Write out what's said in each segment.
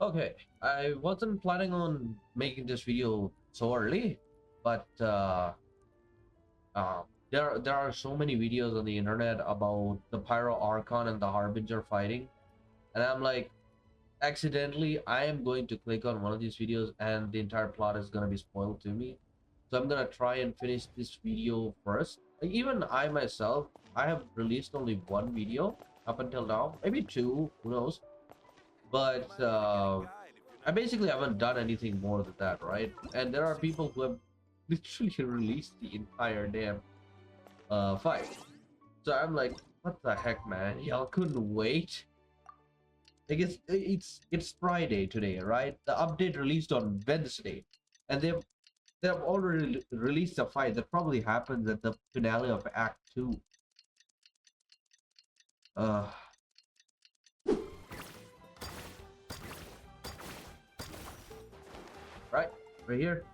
Okay, I wasn't planning on making this video so early, but there are so many videos on the internet about the Pyro Archon and the Harbinger fighting, and I'm like, accidentally, I am going to click on one of these videos, and the entire plot is gonna be spoiled to me. So I'm gonna try and finish this video first. Like, even I myself, I have released only one video up until now, maybe two, who knows? But I basically haven't done anything more than that, right? And there are people who have literally released the entire damn fight. So I'm like, what the heck, man? Y'all couldn't wait. Like it's Friday today, right? The update released on Wednesday, and they've already released a fight that probably happens at the finale of Act Two. Uh, right, right here.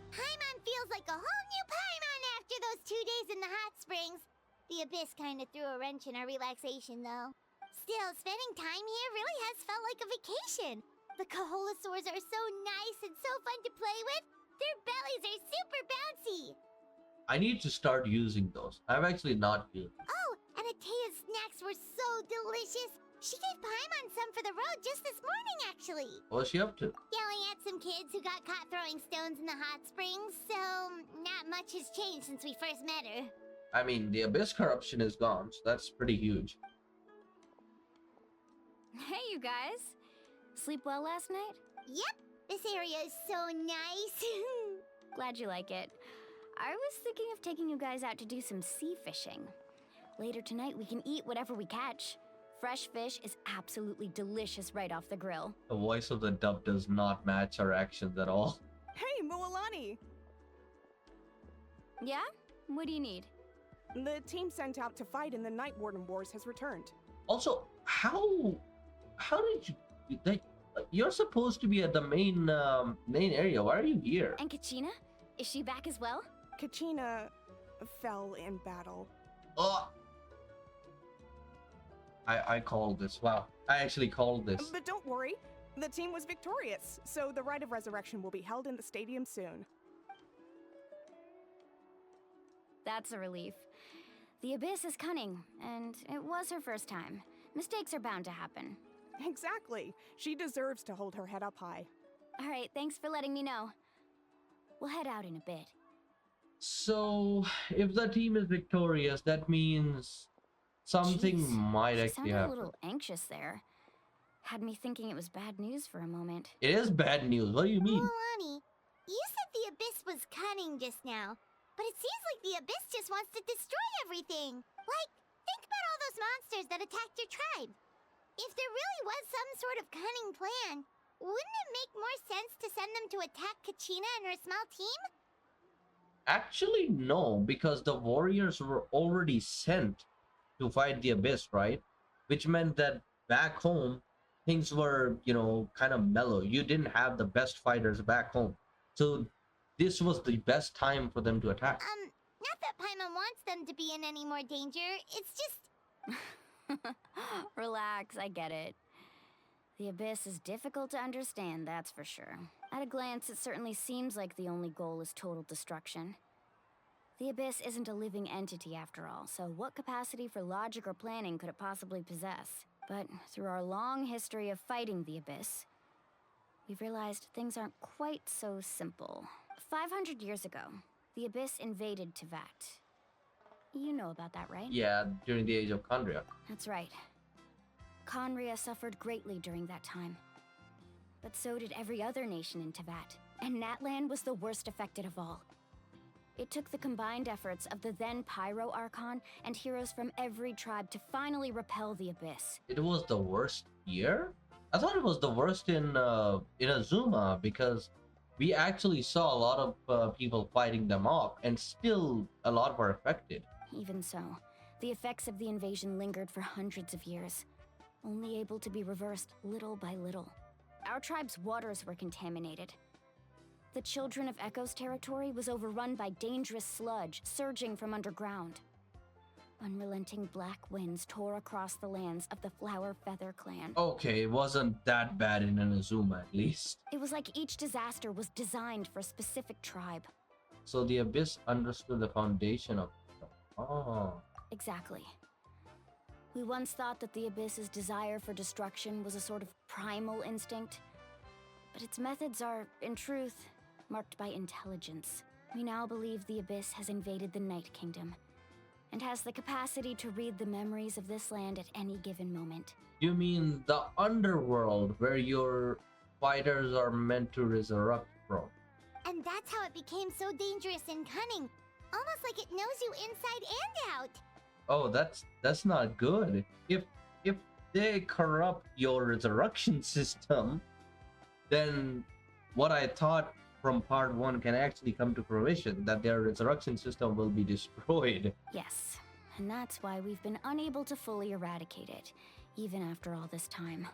Paimon feels like a whole new Paimon after those 2 days in the hot springs. The Abyss kind of threw a wrench in our relaxation, though. Still, spending time here really has felt like a vacation. The Kaholosaurs are so nice and so fun to play with. Their bellies are super bouncy. I need to start using those. I've actually not used. Oh, and Atea's snacks were so delicious. She gave Paimon some for the road just this morning, actually. What's she up to? Yelling at some kids who got caught throwing stones in the hot springs, so not much has changed since we first met her. I mean, the Abyss corruption is gone, so that's pretty huge. Hey, you guys. Sleep well last night? Yep, this area is so nice. Glad you like it. I was thinking of taking you guys out to do some sea fishing. Later tonight, we can eat whatever we catch. Fresh fish is absolutely delicious right off the grill. The voice of the dub does not match our actions at all. Hey, Mualani! Yeah? What do you need? The team sent out to fight in the Night Warden Wars has returned. Also, how did you like? You're supposed to be at the main area. Why are you here? And Kachina? Is she back as well? Kachina fell in battle. Oh, I called this. Wow, I actually called this. But don't worry, the team was victorious, so the Rite of Resurrection will be held in the stadium soon. That's a relief. The Abyss is cunning, and it was her first time. Mistakes are bound to happen. Exactly. She deserves to hold her head up high. All right, thanks for letting me know. We'll head out in a bit. So, if the team is victorious, that means something Jeez, might she actually sounded a happen. little anxious there. Had me thinking it was bad news for a moment. It is bad news. What do you mean? Mualani, you said the Abyss was cunning just now, but it seems like the Abyss just wants to destroy everything. Like, think about all those monsters that attacked your tribe. If there really was some sort of cunning plan, wouldn't it make more sense to send them to attack Kachina and her small team? Actually, no, because the warriors were already sent to fight the Abyss, right? Which meant that back home, things were, kind of mellow. You didn't have the best fighters back home. So this was the best time for them to attack. Not that Paimon wants them to be in any more danger. It's just... Relax, I get it. The Abyss is difficult to understand, that's for sure. At a glance, it certainly seems like the only goal is total destruction. The Abyss isn't a living entity after all, so what capacity for logic or planning could it possibly possess? But through our long history of fighting the Abyss, we've realized things aren't quite so simple. 500 years ago, the Abyss invaded Tevat. You know about that, right? Yeah, during the age of Kandria. That's right. Conria suffered greatly during that time. But so did every other nation in Tevat, and Natlan was the worst affected of all. It took the combined efforts of the then Pyro Archon and heroes from every tribe to finally repel the Abyss. It was the worst year? I thought it was the worst in Azuma, because we actually saw a lot of people fighting them off, and still a lot were affected. Even so, the effects of the invasion lingered for hundreds of years, only able to be reversed little by little. Our tribe's waters were contaminated. The Children of Echo's territory was overrun by dangerous sludge surging from underground. Unrelenting black winds tore across the lands of the Flower Feather clan. Okay, it wasn't that bad in Inazuma, at least. It was like each disaster was designed for a specific tribe. So the Abyss understood the foundation of... Oh. Exactly. We once thought that the Abyss's desire for destruction was a sort of primal instinct, but its methods are, in truth, marked by intelligence. We now believe the Abyss has invaded the Night Kingdom, and has the capacity to read the memories of this land at any given moment. You mean the underworld, where your fighters are meant to resurrect from? And that's how it became so dangerous and cunning. Almost like it knows you inside and out. Oh, that's not good. If they corrupt your resurrection system, then what I thought from part 1 can actually come to fruition, that their resurrection system will be destroyed. Yes, and that's why we've been unable to fully eradicate it, even after all this time.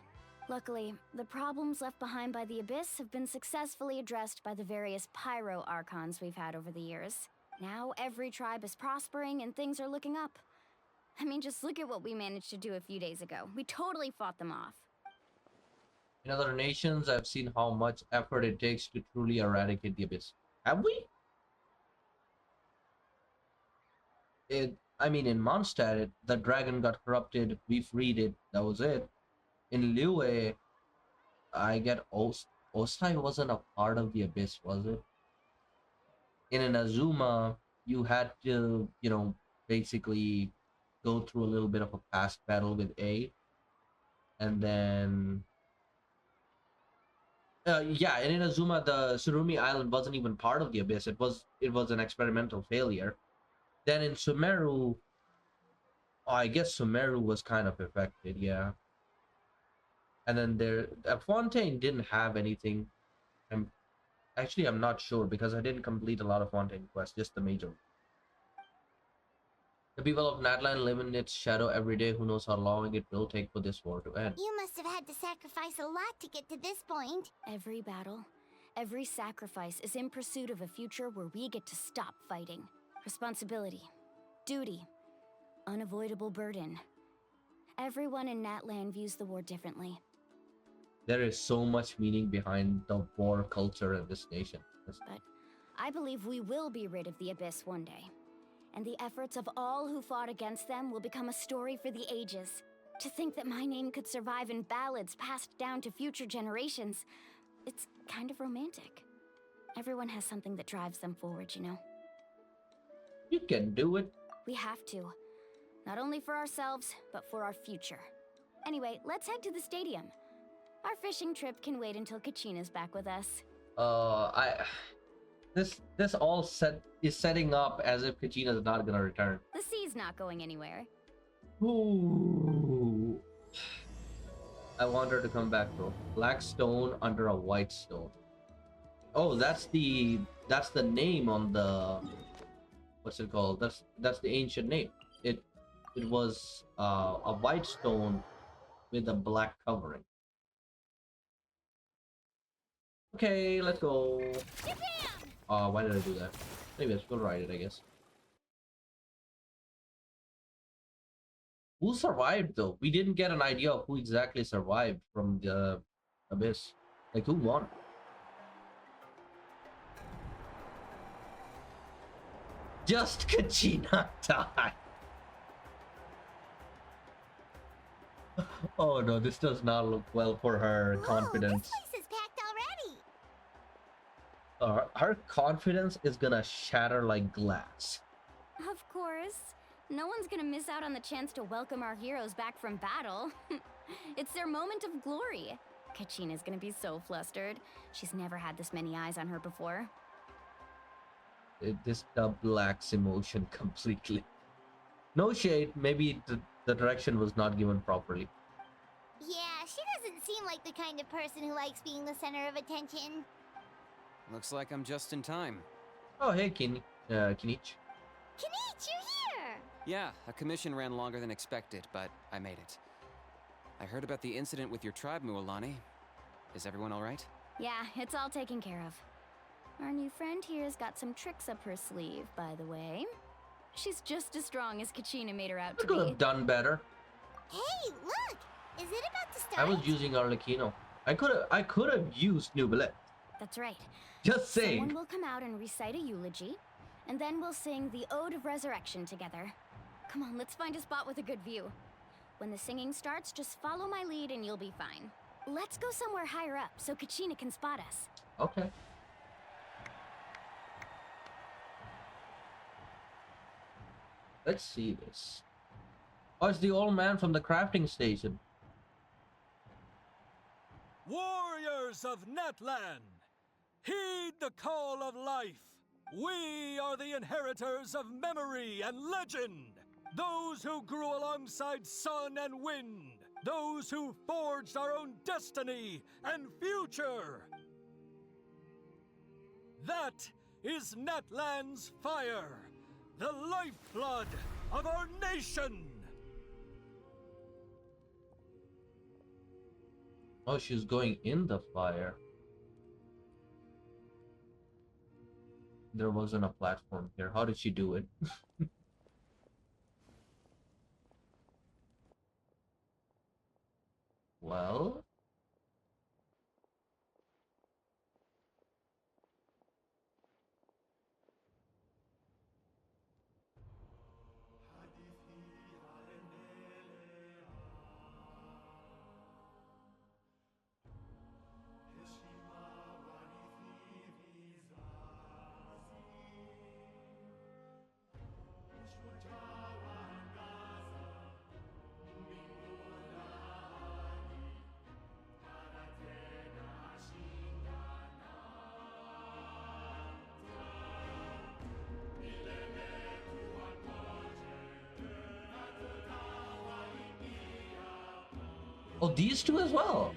Luckily, the problems left behind by the Abyss have been successfully addressed by the various pyro archons we've had over the years. Now every tribe is prospering and things are looking up. I mean, just look at what we managed to do a few days ago. We totally fought them off. In other nations, I've seen how much effort it takes to truly eradicate the Abyss. Have we? I mean, in Mondstadt, the dragon got corrupted, we freed it, that was it. In Liyue, I get Osai wasn't a part of the Abyss, was it? In Inazuma, you had to, basically go through a little bit of a past battle with A. And then... yeah, in Inazuma, the Surumi Island wasn't even part of the Abyss. It was an experimental failure. Then in Sumeru, I guess Sumeru was kind of affected, yeah. And then Fontaine didn't have anything. I'm not sure because I didn't complete a lot of Fontaine quests, just the major. The people of Natlan live in its shadow every day. Who knows how long it will take for this war to end? You must have had to sacrifice a lot to get to this point. Every battle, every sacrifice is in pursuit of a future where we get to stop fighting. Responsibility, duty, unavoidable burden. Everyone in Natlan views the war differently. There is so much meaning behind the war culture in this nation. But I believe we will be rid of the Abyss one day. And the efforts of all who fought against them will become a story for the ages. To think that my name could survive in ballads passed down to future generations, it's kind of romantic. Everyone has something that drives them forward, you know? You can do it. We have to. Not only for ourselves, but for our future. Anyway, let's head to the stadium. Our fishing trip can wait until Kachina's back with us. This all is setting up as if Kachina's not gonna return. The sea's not going anywhere. Ooh. I want her to come back though. Black stone under a white stone. Oh, that's the name on the, what's it called? That's the ancient name. It was a white stone with a black covering. Okay, let's go. Why did I do that? Maybe I should write it, I guess. Who survived though? We didn't get an idea of who exactly survived from the Abyss. Like, who won? Just Kachina died. Oh no, this does not look well for her confidence. This place is packed already. Her confidence is gonna shatter like glass. Of course. No one's gonna miss out on the chance to welcome our heroes back from battle. It's their moment of glory. Kachina's gonna be so flustered. She's never had this many eyes on her before. This dub lacks emotion completely. No shade, maybe the direction was not given properly. Yeah, she doesn't seem like the kind of person who likes being the center of attention. Looks like I'm just in time. Oh, hey, Kinich. Kinich, you're here! Yeah, a commission ran longer than expected, but I made it. I heard about the incident with your tribe, Mualani. Is everyone all right? Yeah, it's all taken care of. Our new friend here's got some tricks up her sleeve, by the way. She's just as strong as Kachina made her out I to could be. have done better. Hey, look! Is it about to start? I was using Arlecchino. I could have used Nubilet. That's right. Just saying. Someone will come out and recite a eulogy, and then we'll sing the Ode of Resurrection together. Come on, let's find a spot with a good view. When the singing starts, just follow my lead and you'll be fine. Let's go somewhere higher up so Kachina can spot us. Okay. Let's see this. Oh, it's the old man from the crafting station. Warriors of Natlan, heed the call of life. We are the inheritors of memory and legend. Those who grew alongside sun and wind. Those who forged our own destiny and future. That is Natlan's fire, the lifeblood of our nation. Oh, she's going in the fire. There wasn't a platform here. How did she do it? Well, oh, these two as well.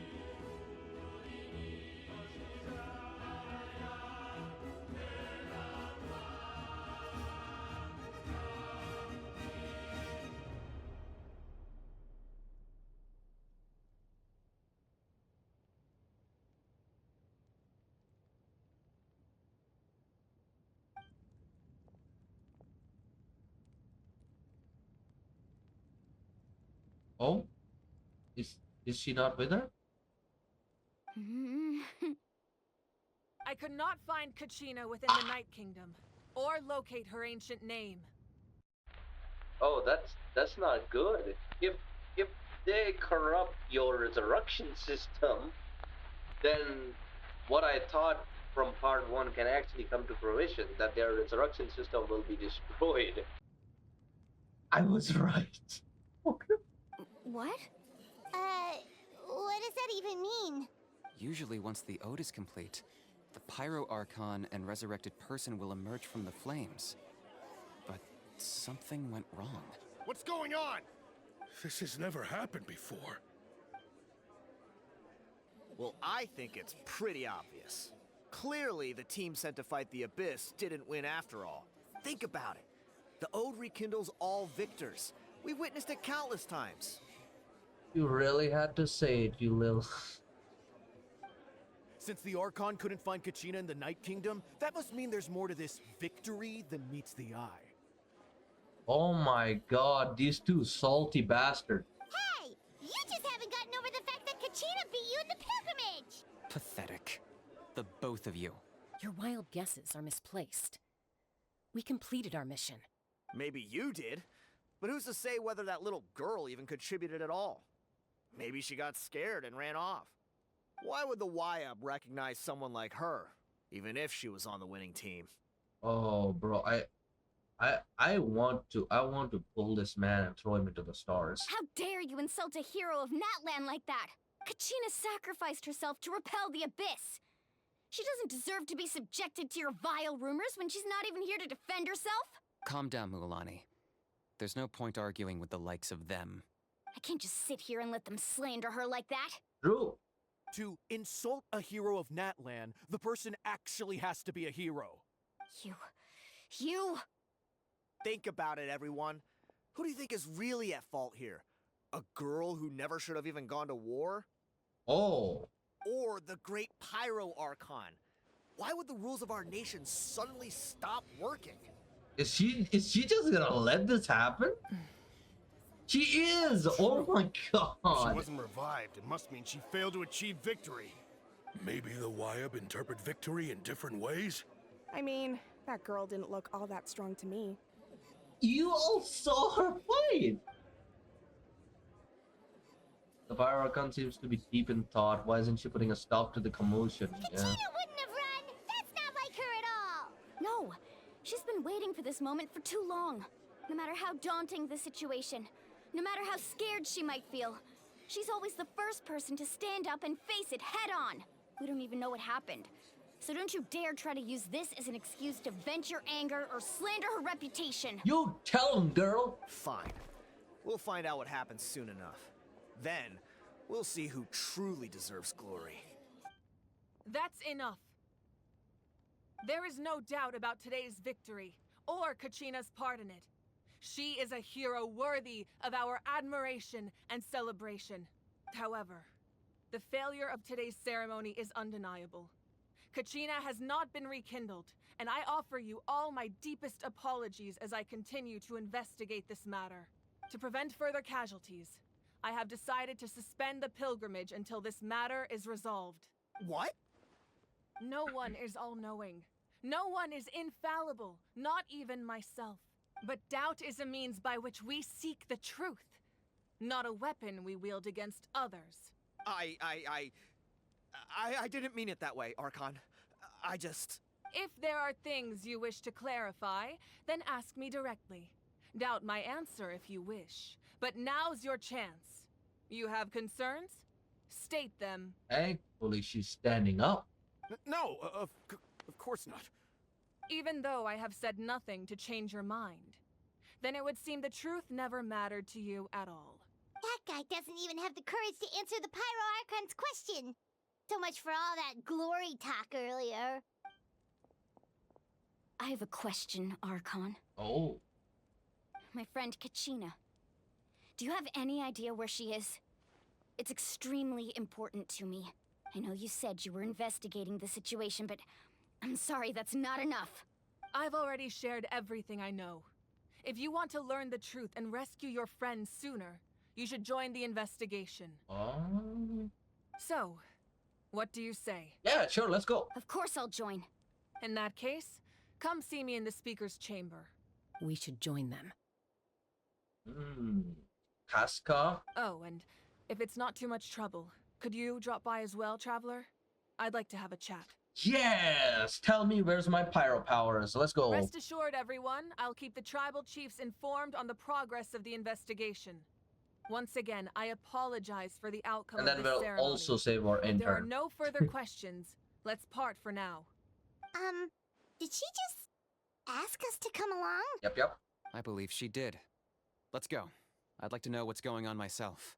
Oh, is she not with her? I could not find Kachina within the Night Kingdom, or locate her ancient name. Oh, that's not good. If they corrupt your resurrection system, then what I thought from part 1 can actually come to fruition, that their resurrection system will be destroyed. I was right. What? What does that even mean? Usually, once the ode is complete, the Pyro Archon and resurrected person will emerge from the flames. But something went wrong. What's going on? This has never happened before. Well, I think it's pretty obvious. Clearly, the team sent to fight the Abyss didn't win after all. Think about it. The Ode rekindles all victors. We've witnessed it countless times. You really had to say it, you little... Since the Archon couldn't find Kachina in the Night Kingdom, that must mean there's more to this victory than meets the eye. Oh my god, these two salty bastards. Hey! You just haven't gotten over the fact that Kachina beat you in the pilgrimage! Pathetic. The both of you. Your wild guesses are misplaced. We completed our mission. Maybe you did, but who's to say whether that little girl even contributed at all? Maybe she got scared and ran off. Why would the YUB recognize someone like her, even if she was on the winning team? Oh, bro, I want to pull this man and throw him into the stars. How dare you insult a hero of Natlan like that? Kachina sacrificed herself to repel the Abyss. She doesn't deserve to be subjected to your vile rumors when she's not even here to defend herself. Calm down, Mualani. There's no point arguing with the likes of them. I can't just sit here and let them slander her like that. True. To insult a hero of Natlan, the person actually has to be a hero. You... Think about it, everyone. Who do you think is really at fault here? A girl who never should have even gone to war? Oh. Or the great Pyro Archon? Why would the rules of our nation suddenly stop working? Is she just gonna let this happen? She is! Oh my If she god! wasn't revived, it must mean she failed to achieve victory. Maybe the Wyab interpret victory in different ways? I mean, that girl didn't look all that strong to me. You all saw her fight! The Pyro Archon seems to be deep in thought. Why isn't she putting a stop to the commotion? Kachina Yeah. wouldn't have run! That's not like her at all! No, she's been waiting for this moment for too long. No matter how daunting the situation, no matter how scared she might feel, she's always the first person to stand up and face it head on. We don't even know what happened. So don't you dare try to use this as an excuse to vent your anger or slander her reputation. You tell him, girl! Fine. We'll find out what happens soon enough. Then, we'll see who truly deserves glory. That's enough. There is no doubt about today's victory, or Kachina's part in it. She is a hero worthy of our admiration and celebration. However, the failure of today's ceremony is undeniable. Kachina has not been rekindled, and I offer you all my deepest apologies as I continue to investigate this matter. To prevent further casualties, I have decided to suspend the pilgrimage until this matter is resolved. What? No one is all-knowing. No one is infallible, not even myself. But doubt is a means by which we seek the truth, not a weapon we wield against others. I didn't mean it that way, Archon. I just... If there are things you wish to clarify, then ask me directly. Doubt my answer if you wish. But now's your chance. You have concerns? State them. Thankfully, she's standing up. No, of course not. Even though I have said nothing to change your mind, then it would seem the truth never mattered to you at all. That guy doesn't even have the courage to answer the Pyro Archon's question. So much for all that glory talk earlier. I have a question, Archon. Oh. My friend Kachina. Do you have any idea where she is? It's extremely important to me. I know you said you were investigating the situation, but I'm sorry, that's not enough. I've already shared everything I know. If you want to learn the truth and rescue your friend sooner, you should join the investigation. So, what do you say? Yeah, sure, let's go. Of course I'll join. In that case, come see me in the speaker's chamber. We should join them. Casca? Oh, and if it's not too much trouble, could you drop by as well, Traveler? I'd like to have a chat. Yes! Tell me where's my pyro powers. Let's go. Rest assured, everyone, I'll keep the tribal chiefs informed on the progress of the investigation. Once again, I apologize for the outcome And of then this we'll ceremony. also save our If there are intern. no further questions, let's part for now. Did she just ask us to come along? Yep. I believe she did. Let's go. I'd like to know what's going on myself.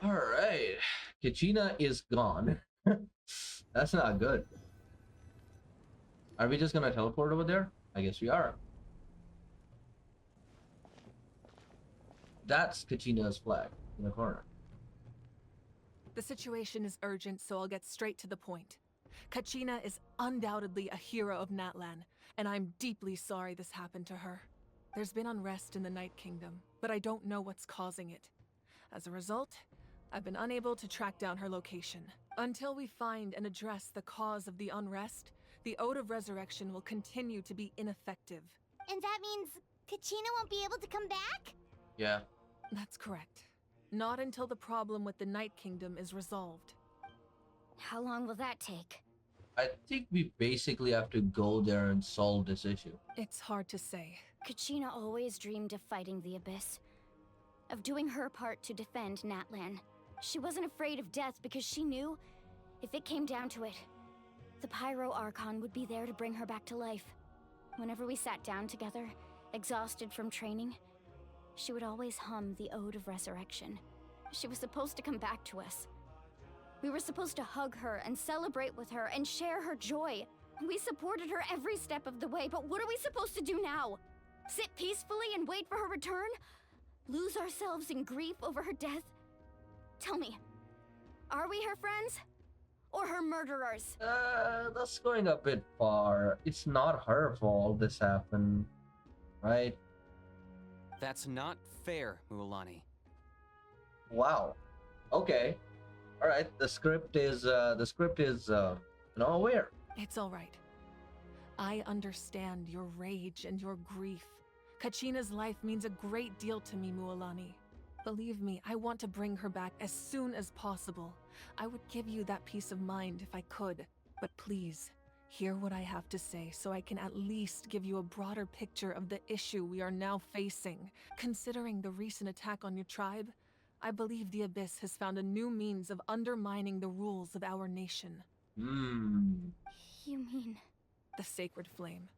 Alright. Kachina is gone. That's not good. Are we just gonna teleport over there? I guess we are. That's Kachina's flag in the corner. The situation is urgent, so I'll get straight to the point. Kachina is undoubtedly a hero of Natlan, and I'm deeply sorry this happened to her. There's been unrest in the Night Kingdom, but I don't know what's causing it. As a result, I've been unable to track down her location. Until we find and address the cause of the unrest, the Ode of Resurrection will continue to be ineffective. And that means Kachina won't be able to come back? Yeah. That's correct. Not until the problem with the Night Kingdom is resolved. How long will that take? I think we basically have to go there and solve this issue. It's hard to say. Kachina always dreamed of fighting the Abyss. Of doing her part to defend Natlan. She wasn't afraid of death because she knew, if it came down to it, the Pyro Archon would be there to bring her back to life. Whenever we sat down together, exhausted from training, she would always hum the Ode of Resurrection. She was supposed to come back to us. We were supposed to hug her and celebrate with her and share her joy. We supported her every step of the way, but what are we supposed to do now? Sit peacefully and wait for her return? Lose ourselves in grief over her death? Tell me, are we her friends? or her murderers. That's going a bit far. It's not her fault this happened, right? That's not fair, Mualani. Wow. Okay. All right. The script is aware. It's all right. I understand your rage and your grief. Kachina's life means a great deal to me, Mualani. Believe me, I want to bring her back as soon as possible. I would give you that peace of mind if I could. But please, hear what I have to say so I can at least give you a broader picture of the issue we are now facing. Considering the recent attack on your tribe, I believe the Abyss has found a new means of undermining the rules of our nation. Hmm. You mean... The Sacred Flame.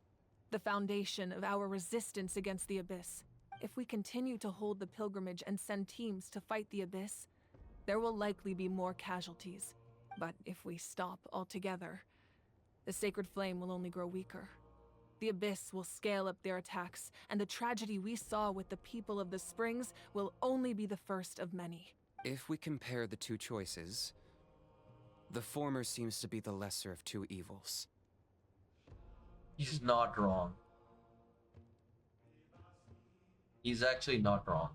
The foundation of our resistance against the Abyss. If we continue to hold the pilgrimage and send teams to fight the Abyss, there will likely be more casualties. But if we stop altogether, the Sacred Flame will only grow weaker. The Abyss will scale up their attacks, and the tragedy we saw with the people of the Springs will only be the first of many. If we compare the two choices, the former seems to be the lesser of two evils. He's not wrong. He's actually not wrong.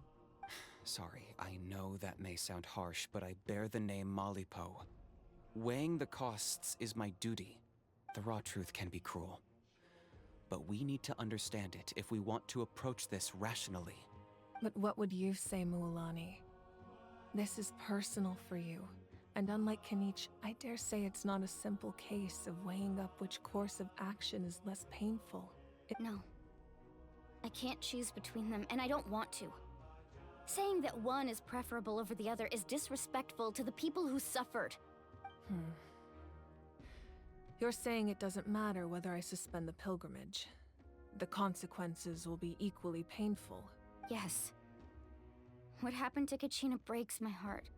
Sorry, I know that may sound harsh, but I bear the name Malipo. Weighing the costs is my duty. The raw truth can be cruel. But we need to understand it if we want to approach this rationally. But what would you say, Mualani? This is personal for you. And unlike Kanich, I dare say it's not a simple case of weighing up which course of action is less painful. No. I can't choose between them, and I don't want to. Saying that one is preferable over the other is disrespectful to the people who suffered. You're saying it doesn't matter whether I suspend the pilgrimage. The consequences will be equally painful. Yes. What happened to Kachina breaks my heart.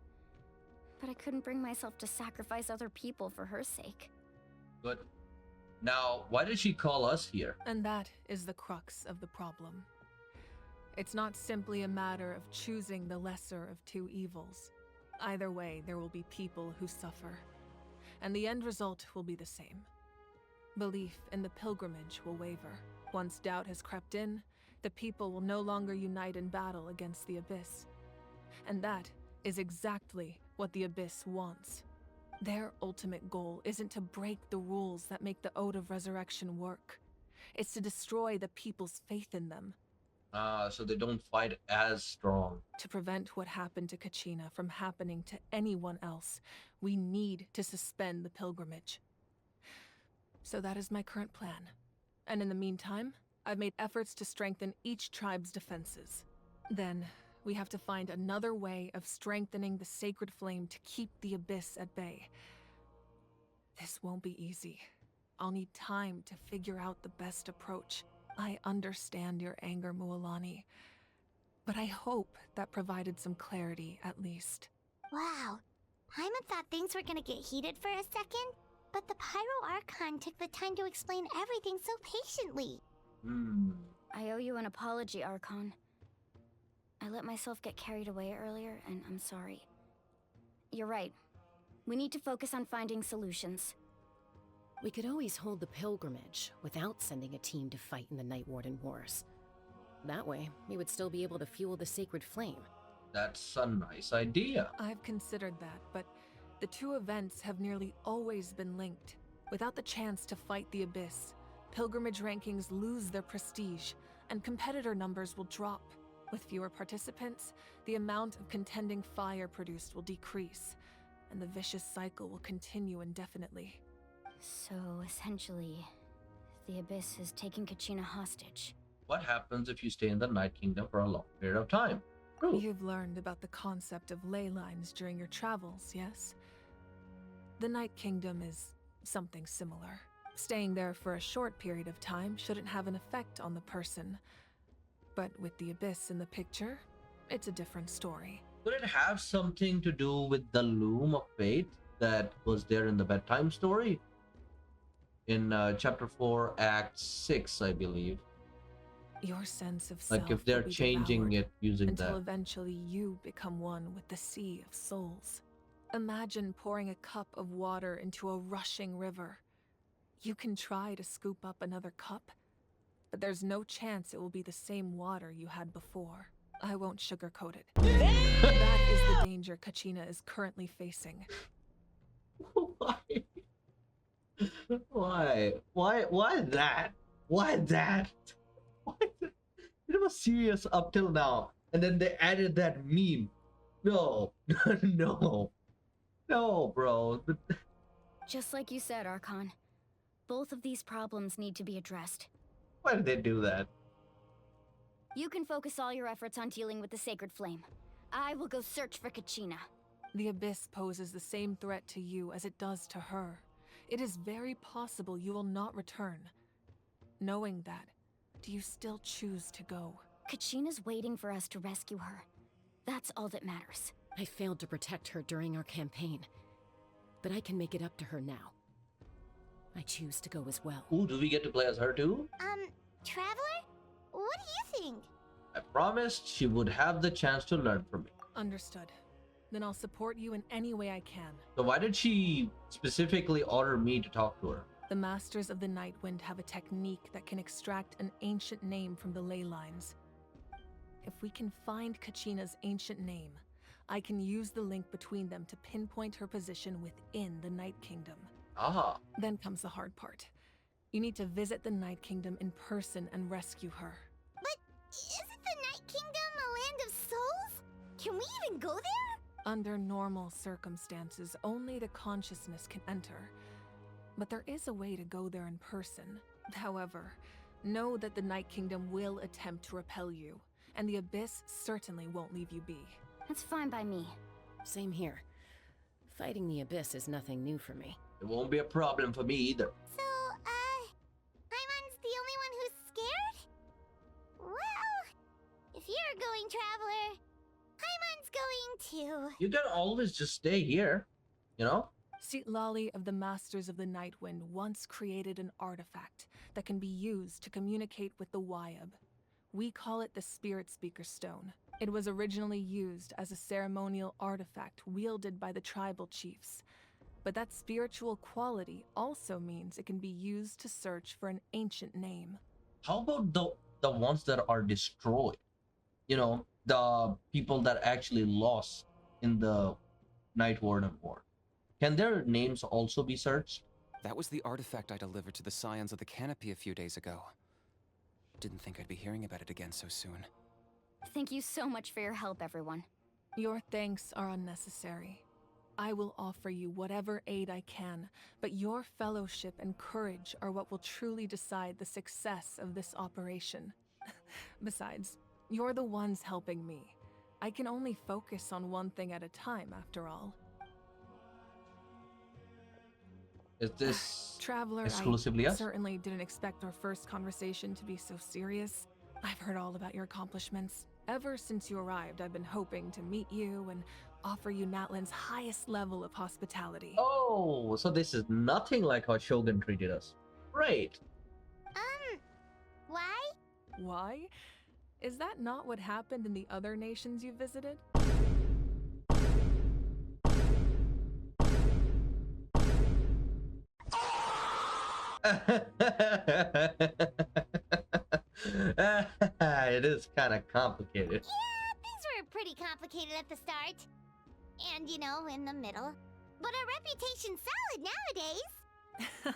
But I couldn't bring myself to sacrifice other people for her sake. But now, why did she call us here? And that is the crux of the problem. It's not simply a matter of choosing the lesser of two evils. Either way, there will be people who suffer. And the end result will be the same. Belief in the pilgrimage will waver. Once doubt has crept in, the people will no longer unite in battle against the Abyss. And that is exactly what the Abyss wants. Their ultimate goal isn't to break the rules that make the Ode of Resurrection work. It's to destroy the people's faith in them. So they don't fight as strong. To prevent what happened to Kachina from happening to anyone else, we need to suspend the pilgrimage. So that is my current plan. And in the meantime, I've made efforts to strengthen each tribe's defenses. Then, we have to find another way of strengthening the Sacred Flame to keep the Abyss at bay. This won't be easy. I'll need time to figure out the best approach. I understand your anger, Mualani, but I hope that provided some clarity at least. Wow. Paimon thought things were gonna get heated for a second, but the Pyro Archon took the time to explain everything so patiently. I owe you an apology, Archon. I let myself get carried away earlier, and I'm sorry. You're right. We need to focus on finding solutions. We could always hold the pilgrimage without sending a team to fight in the Night Warden Wars. That way, we would still be able to fuel the Sacred Flame. That's a nice idea. I've considered that, but the two events have nearly always been linked. Without the chance to fight the Abyss, pilgrimage rankings lose their prestige, and competitor numbers will drop. With fewer participants, the amount of contending fire produced will decrease, and the vicious cycle will continue indefinitely. So, essentially, the Abyss is taking Kachina hostage. What happens if you stay in the Night Kingdom for a long period of time? True. You've learned about the concept of ley lines during your travels, yes? The Night Kingdom is something similar. Staying there for a short period of time shouldn't have an effect on the person. But with the Abyss in the picture, it's a different story. Could it have something to do with the Loom of Fate that was there in the bedtime story? In Chapter 4, Act 6, I believe. Your sense of self Like if they're will be changing devoured it using until that. eventually you become one with the Sea of Souls. Imagine pouring a cup of water into a rushing river. You can try to scoop up another cup, but there's no chance it will be the same water you had before. I won't sugarcoat it. That is the danger Kachina is currently facing. Why? Why that? Why that? Why that? It was serious up till now, and then they added that meme. No, no, no, bro. Just like you said, Archon. Both of these problems need to be addressed. Why did they do that? You can focus all your efforts on dealing with the Sacred Flame. I will go search for Kachina. The Abyss poses the same threat to you as it does to her. It is very possible you will not return. Knowing that, do you still choose to go? Kachina's waiting for us to rescue her. That's all that matters. I failed to protect her during our campaign, but I can make it up to her now. I choose to go as well. Ooh, do we get to play as her too? Traveler? What do you think? I promised she would have the chance to learn from me. Understood. Then I'll support you in any way I can. So why did she specifically order me to talk to her? The Masters of the Nightwind have a technique that can extract an ancient name from the ley lines. If we can find Kachina's ancient name, I can use the link between them to pinpoint her position within the Night Kingdom. Ah. Then comes the hard part. You need to visit the Night Kingdom in person and rescue her. But isn't the Night Kingdom a land of souls? Can we even go there? Under normal circumstances, only the consciousness can enter. But there is a way to go there in person. However, know that the Night Kingdom will attempt to repel you, and the Abyss certainly won't leave you be. That's fine by me. Same here. Fighting the Abyss is nothing new for me. It won't be a problem for me either. So, Paimon's the only one who's scared? Well, if you're going, Traveler, Paimon's going too. You can always just stay here, you know? Lali of the Masters of the Nightwind once created an artifact that can be used to communicate with the Wyab. We call it the Spirit Speaker Stone. It was originally used as a ceremonial artifact wielded by the tribal chiefs. But that spiritual quality also means it can be used to search for an ancient name. How about the ones that are destroyed? You know, the people that actually lost in the Night Warden War. Can their names also be searched? That was the artifact I delivered to the Scions of the Canopy a few days ago. Didn't think I'd be hearing about it again so soon. Thank you so much for your help, everyone. Your thanks are unnecessary. I will offer you whatever aid I can, but your fellowship and courage are what will truly decide the success of this operation. Besides, you're the ones helping me. I can only focus on one thing at a time, after all. Is this Traveler, exclusively I us? certainly didn't expect our first conversation to be so serious. I've heard all about your accomplishments. Ever since you arrived, I've been hoping to meet you and offer you Natlan's highest level of hospitality. Oh, so this is nothing like how Shogun treated us. Great. Why? Why? Is that not what happened in the other nations you visited? It is kind of complicated. Yeah, things were pretty complicated at the start. And, you know, in the middle. But our reputation's solid nowadays.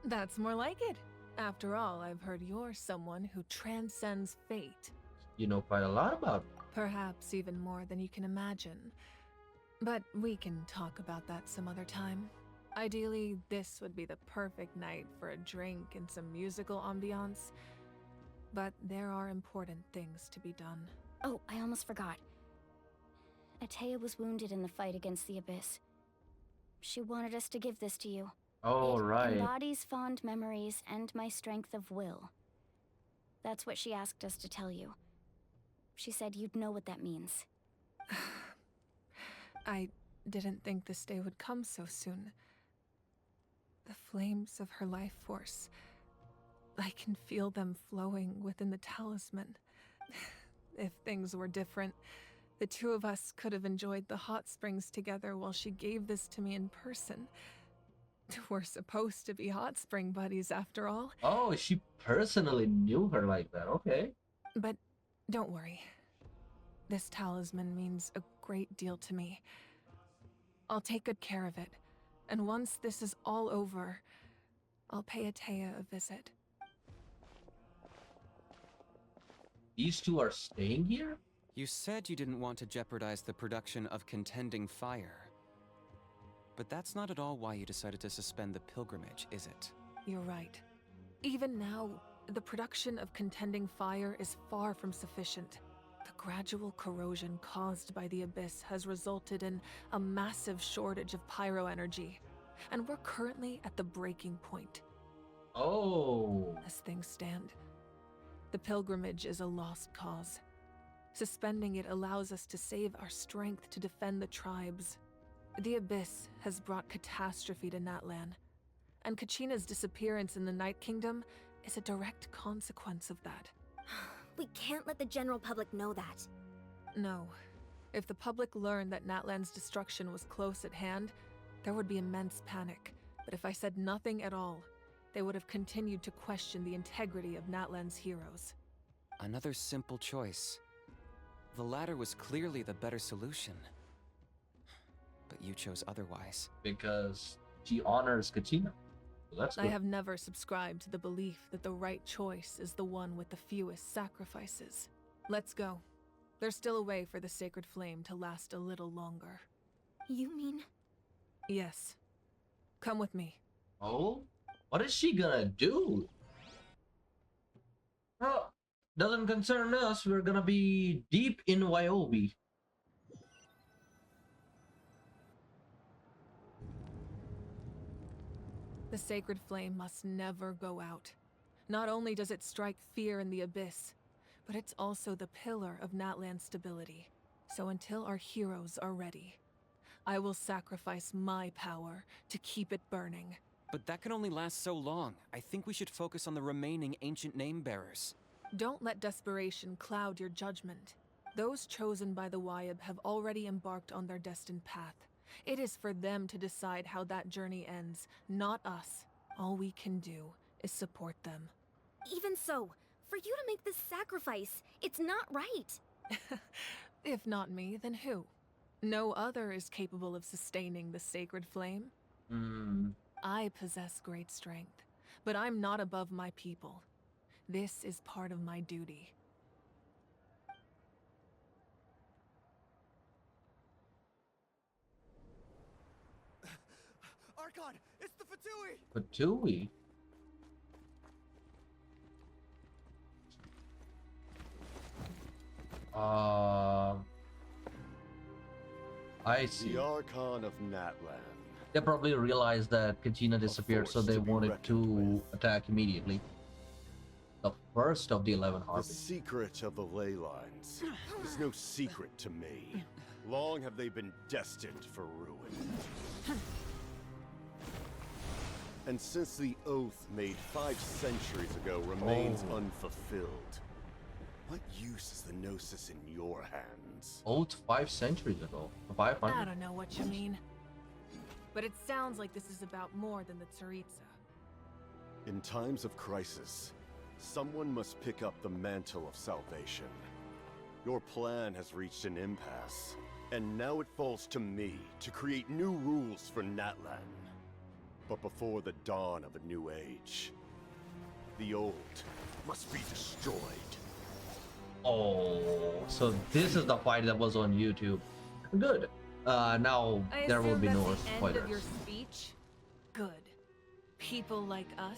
That's more like it. After all, I've heard you're someone who transcends fate. You know quite a lot about me. Perhaps even more than you can imagine. But we can talk about that some other time. Ideally, this would be the perfect night for a drink and some musical ambiance. But there are important things to be done. Oh, I almost forgot. Atea was wounded in the fight against the Abyss. She wanted us to give this to you. Oh, It right. embodies fond memories and my strength of will. That's what she asked us to tell you. She said you'd know what that means. I didn't think this day would come so soon. The flames of her life force. I can feel them flowing within the talisman. If things were different, The two of us could have enjoyed the hot springs together while she gave this to me in person. We're supposed to be hot spring buddies after all. Oh, she personally knew her like that. Okay. But don't worry. This talisman means a great deal to me. I'll take good care of it. And once this is all over, I'll pay Atea a visit. These two are staying here? You said you didn't want to jeopardize the production of contending fire. But that's not at all why you decided to suspend the pilgrimage, is it? You're right. Even now, the production of contending fire is far from sufficient. The gradual corrosion caused by the abyss has resulted in a massive shortage of pyro energy, and we're currently at the breaking point. Oh. As things stand, the pilgrimage is a lost cause. Suspending it allows us to save our strength to defend the tribes. The abyss has brought catastrophe to Natlan, and Kachina's disappearance in the Night Kingdom is a direct consequence of that. We can't let the general public know that. No. If the public learned that Natlan's destruction was close at hand, there would be immense panic. But if I said nothing at all, they would have continued to question the integrity of Natlan's heroes. Another simple choice. The latter was clearly the better solution. But you chose otherwise. Because she honors Kachina. So that's good. I have never subscribed to the belief that the right choice is the one with the fewest sacrifices. Let's go. There's still a way for the sacred flame to last a little longer. You mean? Yes. Come with me. Oh? What is she gonna do? Well, doesn't concern us. We're gonna be deep in Wyobi. The sacred flame must never go out. Not only does it strike fear in the abyss, but it's also the pillar of Natlan's stability. So until our heroes are ready, I will sacrifice my power to keep it burning. But that can only last so long. I think we should focus on the remaining ancient name-bearers. Don't let desperation cloud your judgment. Those chosen by the Wyab have already embarked on their destined path. It is for them to decide how that journey ends, not us. All we can do is support them. Even so, for you to make this sacrifice, it's not right. If not me, then who? No other is capable of sustaining the sacred flame. I possess great strength, but I'm not above my people. This is part of my duty. Archon, it's the Fatui! Fatui? I see. The Archon of Natlan. They probably realized that Kachina disappeared, so they to be wanted reckoned to with. attack immediately. The first of the 11 The Harbingers. secret of the ley lines is no secret to me. Long have they been destined for ruin. And since the oath made 5 centuries ago remains unfulfilled, what use is the Gnosis in your hands? Oath 5 centuries ago. I 500. don't know what you mean. But it sounds like this is about more than the Tsaritsa. In times of crisis, someone must pick up the mantle of salvation. Your plan has reached an impasse, and now it falls to me to create new rules for Natlan. But before the dawn of a new age, the old must be destroyed. Oh, so this is the fight that was on YouTube. Good. Now I there will assume be that's no the end of your spoilers. speech? Good. People like us.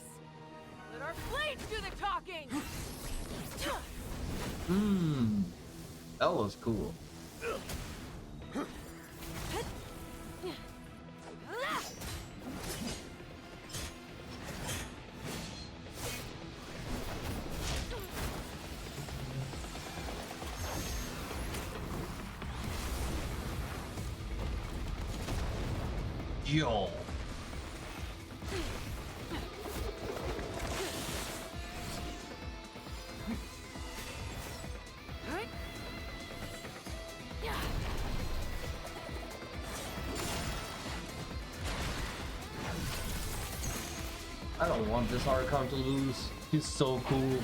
Let our blades do the talking! That was cool. Yo. I don't want this Archon to lose. He's so cool.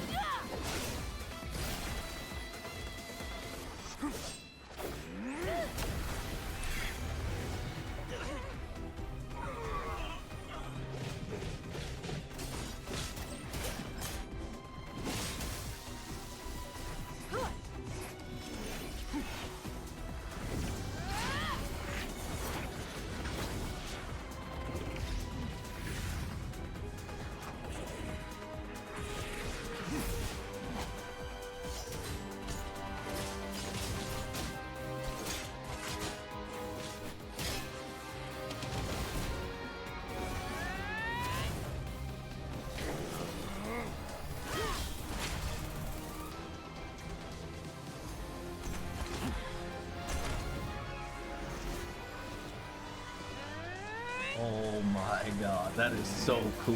Oh my god, that is so cool.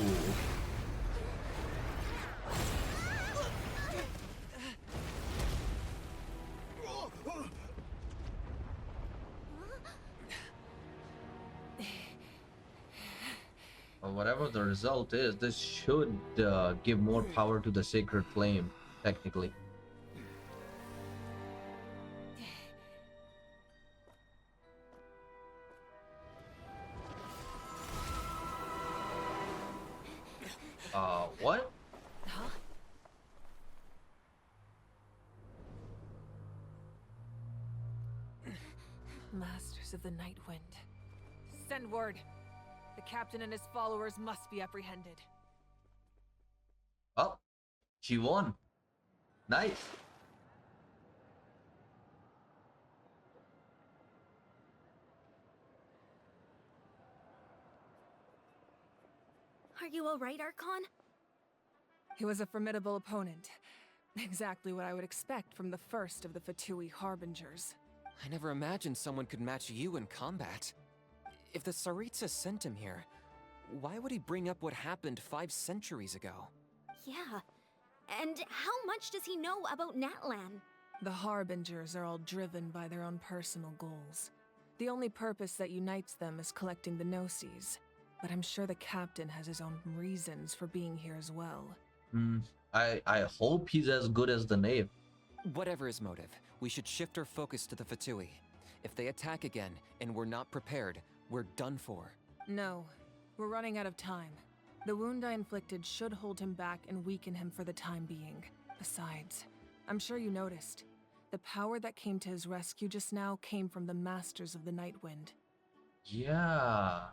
Well, whatever the result is, this should give more power to the sacred flame, technically. What? Masters of the Night Wind. Send word. The captain and his followers must be apprehended. Oh, she won. Nice. Are you alright, Archon? He was a formidable opponent. Exactly what I would expect from the first of the Fatui harbingers. I never imagined someone could match you in combat. If the Tsaritsa sent him here, why would he bring up what happened 5 centuries ago? Yeah. And how much does he know about Natlan? The harbingers are all driven by their own personal goals. The only purpose that unites them is collecting the Gnosis. But I'm sure the captain has his own reasons for being here as well. I hope he's as good as the knave. Whatever his motive, we should shift our focus to the Fatui. If they attack again and we're not prepared, we're done for. No, we're running out of time. The wound I inflicted should hold him back and weaken him for the time being. Besides, I'm sure you noticed. The power that came to his rescue just now came from the Masters of the Night Wind. Yeah.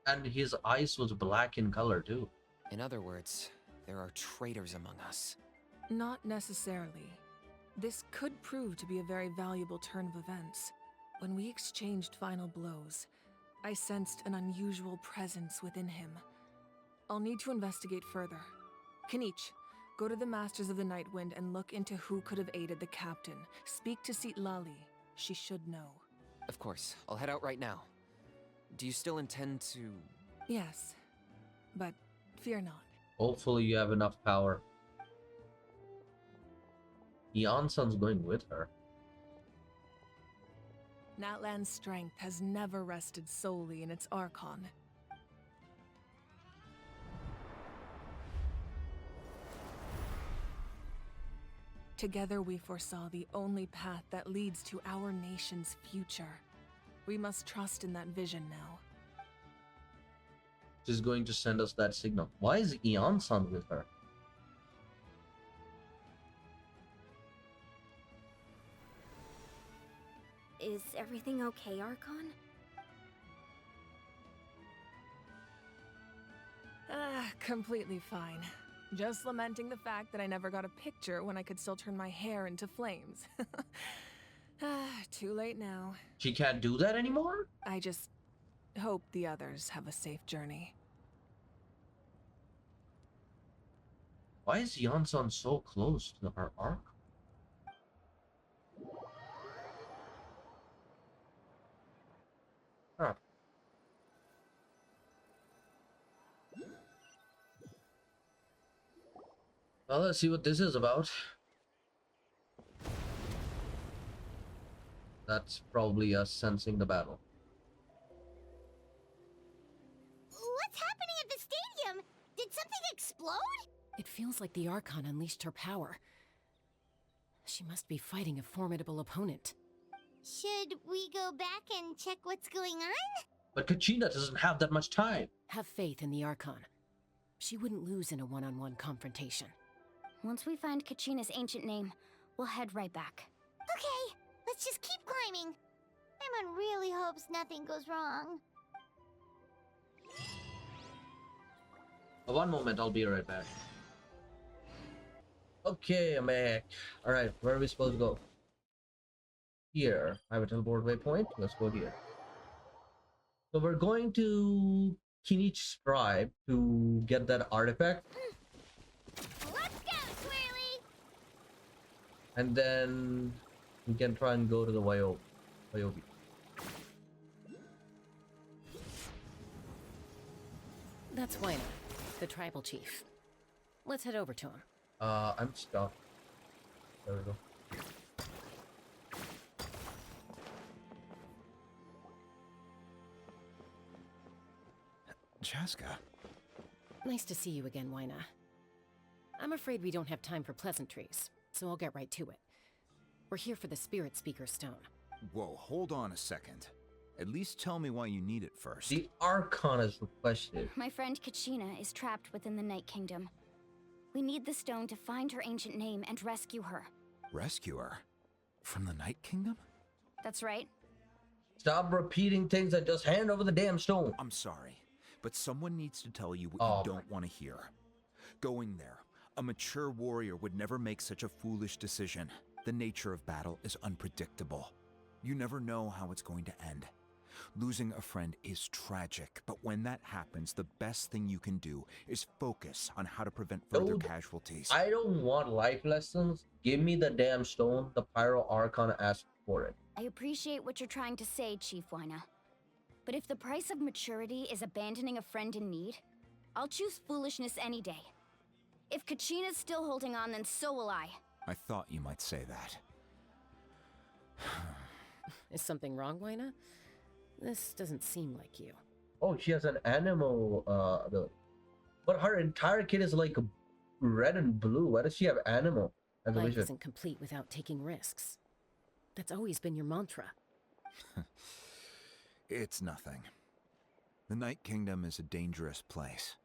And his eyes was black in color too. In other words, there are traitors among us. Not necessarily. This could prove to be a very valuable turn of events. When we exchanged final blows, I sensed an unusual presence within him. I'll need to investigate further. Kanich, go to the Masters of the Night Wind and look into who could have aided the captain. Speak to Lali. She should know. Of course, I'll head out right now. Do you still intend to... Yes, but fear not. Hopefully you have enough power. Eonsun's going with her. Natlan's strength has never rested solely in its Archon. Together we foresaw the only path that leads to our nation's future. We must trust in that vision now. She's going to send us that signal. Why is Eonsun with her? Is everything okay, Archon? Completely fine. Just lamenting the fact that I never got a picture when I could still turn my hair into flames. Too late now. She can't do that anymore? I just hope the others have a safe journey. Why is Eonsun so close to her arc? Huh. Well, let's see what this is about. That's probably us sensing the battle. What's happening at the stadium? Did something explode? It feels like the Archon unleashed her power. She must be fighting a formidable opponent. Should we go back and check what's going on? But Kachina doesn't have that much time. Have faith in the Archon. She wouldn't lose in a one-on-one confrontation. Once we find Kachina's ancient name, we'll head right back. Okay, let's just keep climbing. Paimon really hopes nothing goes wrong. One moment, I'll be right back. Okay, I'm back. Alright, where are we supposed to go? Here. I have a teleport waypoint. Let's go here. So we're going to Kinich's tribe to get that artifact. Let's go, Swirly! And then we can try and go to the Wyobi. That's Wayne, the tribal chief. Let's head over to him. I'm stuck. There we go. Chaska. Nice to see you again, Wyna. I'm afraid we don't have time for pleasantries, so I'll get right to it. We're here for the Spirit Speaker Stone. Whoa, hold on a second. At least tell me why you need it first. The Archon is requested. My friend Kachina is trapped within the Night Kingdom. We need the stone to find her ancient name and rescue her. Rescue her? From the Night Kingdom? That's right. Stop repeating things and just hand over the damn stone. I'm sorry, but someone needs to tell you what you don't want to hear. Going there, a mature warrior would never make such a foolish decision. The nature of battle is unpredictable. You never know how it's going to end. Losing a friend is tragic, but when that happens, the best thing you can do is focus on how to prevent further casualties. I don't want life lessons. Give me the damn stone. The Pyro Archon asked for it. I appreciate what you're trying to say, Chief Wyna. But if the price of maturity is abandoning a friend in need, I'll choose foolishness any day. If Kachina's still holding on, then so will I. I thought you might say that. Is something wrong, Wyna? This doesn't seem like you. Oh, she has an animal ability. But her entire kit is like red and blue. Why does she have animal as a Life vision? isn't complete without taking risks. That's always been your mantra. It's nothing. The Night Kingdom is a dangerous place.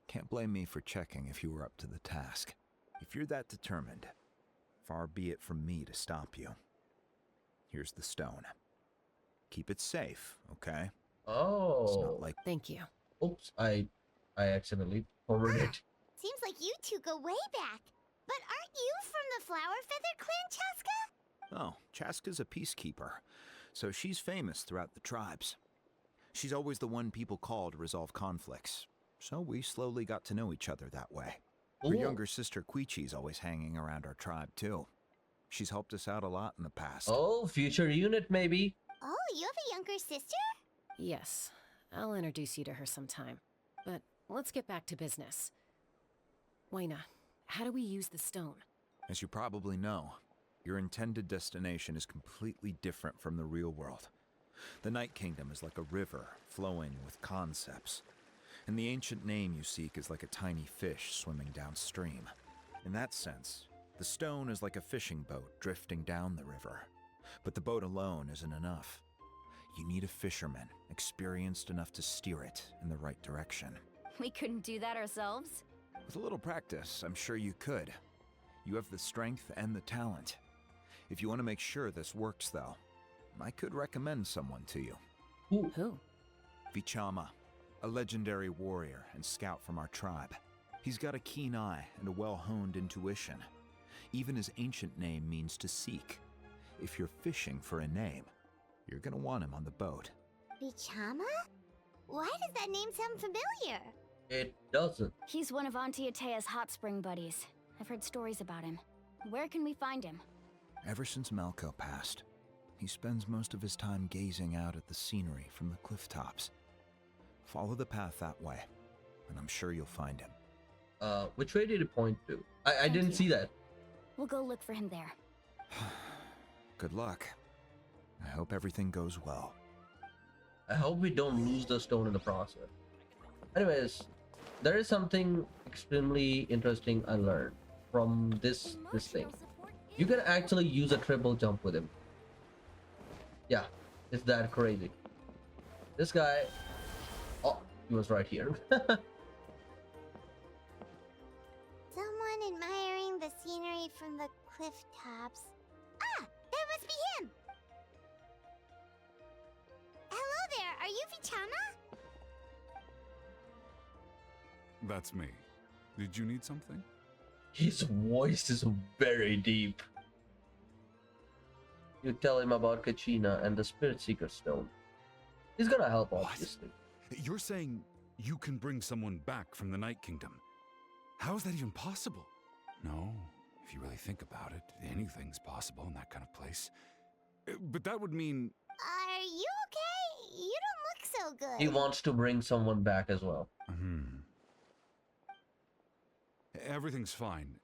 Can't blame me for checking if you were up to the task. If you're that determined, far be it from me to stop you. Here's the stone. Keep it safe, okay? Oh. It's not like... Thank you. Oops, I accidentally forwarded it. Seems like you two go way back. But aren't you from the Flower Feather clan, Chaska? Oh, Chaska's a peacekeeper, so she's famous throughout the tribes. She's always the one people call to resolve conflicts, so we slowly got to know each other that way. Her younger sister Quichi's always hanging around our tribe, too. She's helped us out a lot in the past. Oh, future unit, maybe. Oh, you have a younger sister? Yes, I'll introduce you to her sometime. But let's get back to business. Wyna, how do we use the stone? As you probably know, your intended destination is completely different from the real world. The Night Kingdom is like a river flowing with concepts, and the ancient name you seek is like a tiny fish swimming downstream. In that sense, the stone is like a fishing boat drifting down the river, but the boat alone isn't enough. You need a fisherman experienced enough to steer it in the right direction. We couldn't do that ourselves? With a little practice, I'm sure you could. You have the strength and the talent. If you want to make sure this works, though, I could recommend someone to you. Who? Vichama, a legendary warrior and scout from our tribe. He's got a keen eye and a well-honed intuition. Even his ancient name means to seek. If you're fishing for a name, you're gonna want him on the boat. Vichama? Why does that name sound familiar? It doesn't. He's one of Auntie Atea's hot spring buddies. I've heard stories about him. Where can we find him? Ever since Malco passed, he spends most of his time gazing out at the scenery from the cliff tops. Follow the path that way, and I'm sure you'll find him. Which way did it point to? I didn't see that. We'll go look for him there. Good luck. I hope everything goes well. I hope we don't lose the stone in the process. Anyways, There is something extremely interesting I learned from this thing. You can actually use a triple jump with him. Yeah, it's that crazy. This guy, oh, he was right here. Someone admiring the scenery from the cliff tops. Ah, that must be him! Hello there, are you Vichama? That's me. Did you need something? His voice is very deep. You tell him about Kachina and the Spirit Seeker Stone. He's gonna help, obviously. You're saying you can bring someone back from the Night Kingdom? How is that even possible? No, if you really think about it, anything's possible in that kind of place. But that would mean... Are you okay? You don't look so good. He wants to bring someone back as well. Everything's fine.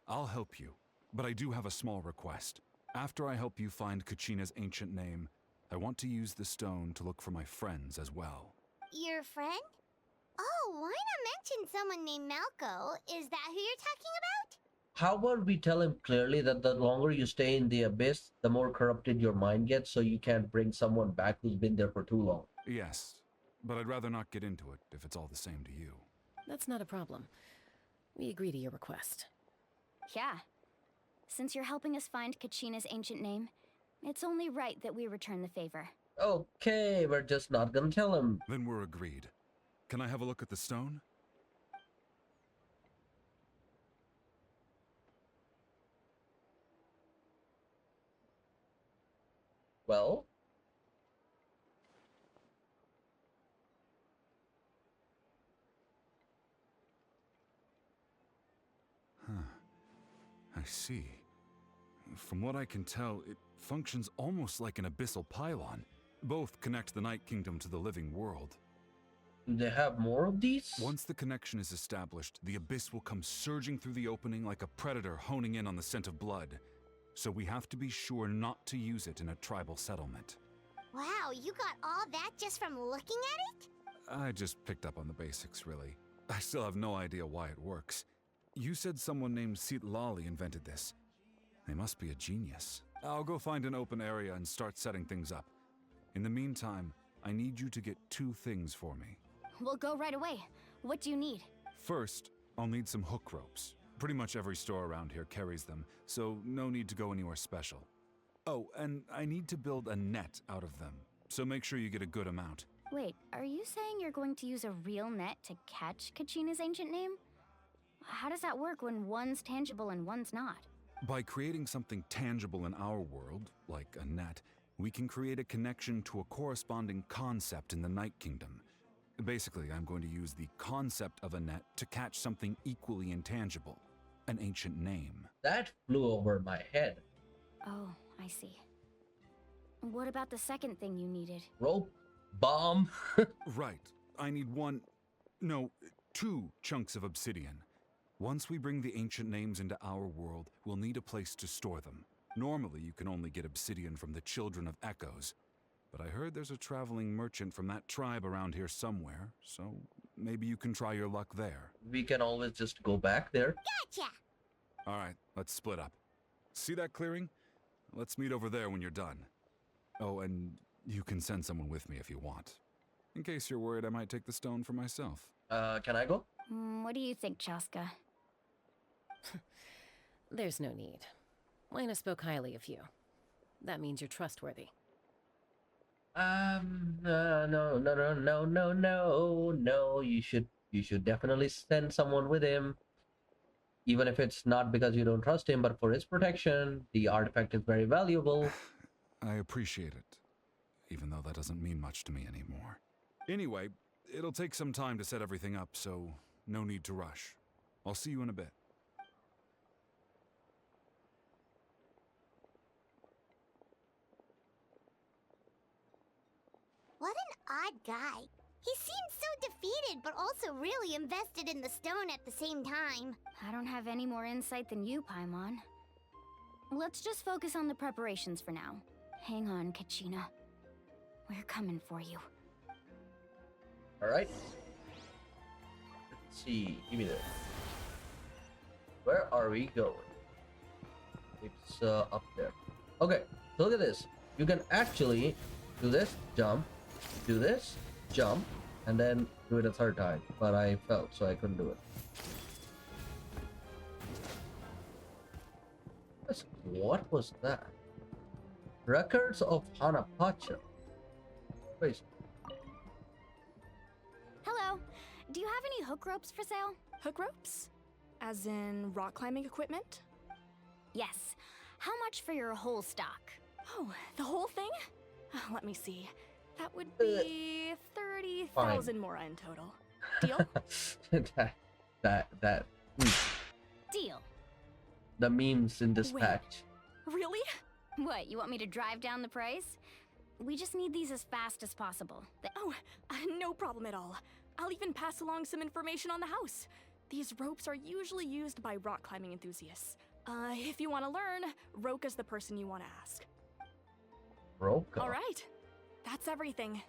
I'll help you, but I do have a small request. After I help you find Kachina's ancient name, I want to use the stone to look for my friends as well. Your friend? Oh, why not mention someone named Malco? Is that who you're talking about? How about we tell him clearly that the longer you stay in the abyss, the more corrupted your mind gets, so you can't bring someone back who's been there for too long. Yes, but I'd rather not get into it if it's all the same to you. That's not a problem. We agree to your request. Yeah. Since you're helping us find Kachina's ancient name, it's only right that we return the favor. Okay, we're just not gonna tell him. Then we're agreed. Can I have a look at the stone? Well? I see. From what I can tell, it functions almost like an abyssal pylon. Both connect the Night Kingdom to the living world. Do they have more of these? Once the connection is established, the abyss will come surging through the opening like a predator honing in on the scent of blood. So we have to be sure not to use it in a tribal settlement. Wow, you got all that just from looking at it? I just picked up on the basics, really. I still have no idea why it works. You said someone named Lali invented this. They must be a genius. I'll go find an open area and start setting things up. In the meantime, I need you to get 2 things for me. We'll go right away. What do you need? First, I'll need some hook ropes. Pretty much every store around here carries them, so no need to go anywhere special. Oh, and I need to build a net out of them, so make sure you get a good amount. Wait, are you saying you're going to use a real net to catch Kachina's ancient name? How does that work when one's tangible and one's not? By creating something tangible in our world, like a net, we can create a connection to a corresponding concept in the Night Kingdom. Basically, I'm going to use the concept of a net to catch something equally intangible, an ancient name. That flew over my head. Oh, I see. What about the second thing you needed? Rope? Bomb? Right. I need 2 chunks of obsidian. Once we bring the ancient names into our world, we'll need a place to store them. Normally, you can only get obsidian from the Children of Echoes, but I heard there's a traveling merchant from that tribe around here somewhere, so maybe you can try your luck there. We can always just go back there. Gotcha! Alright, let's split up. See that clearing? Let's meet over there when you're done. Oh, and you can send someone with me if you want. In case you're worried I might take the stone for myself. Can I go? What do you think, Chaska? There's no need. Lena spoke highly of you. That means you're trustworthy. No. You should definitely send someone with him. Even if it's not because you don't trust him, but for his protection. The artifact is very valuable. I appreciate it, even though that doesn't mean much to me anymore. Anyway, it'll take some time to set everything up, so no need to rush. I'll see you in a bit. What an odd guy. He seems so defeated, but also really invested in the stone at the same time. I don't have any more insight than you, Paimon. Let's just focus on the preparations for now. Hang on, Kachina. We're coming for you. Alright. see. Give me that. Where are we going? It's up there. Okay, so look at this. You can actually do this, jump, do this, jump, and then do it a third time. But I fell, so I couldn't do it. What was that? Records of Hanapacha. Crazy. Hello. Do you have any hook ropes for sale? Hook ropes? As in rock climbing equipment? Yes. How much for your whole stock? Oh, the whole thing? Let me see. That would be 30,000 more in total. Deal? that. Deal. The memes in this Wait. patch. Really? What, you want me to drive down the price? We just need these as fast as possible. Oh, no problem at all. I'll even pass along some information on the house. These ropes are usually used by rock climbing enthusiasts. If you want to learn, Roka's the person you want to ask. Roka? All right. That's everything.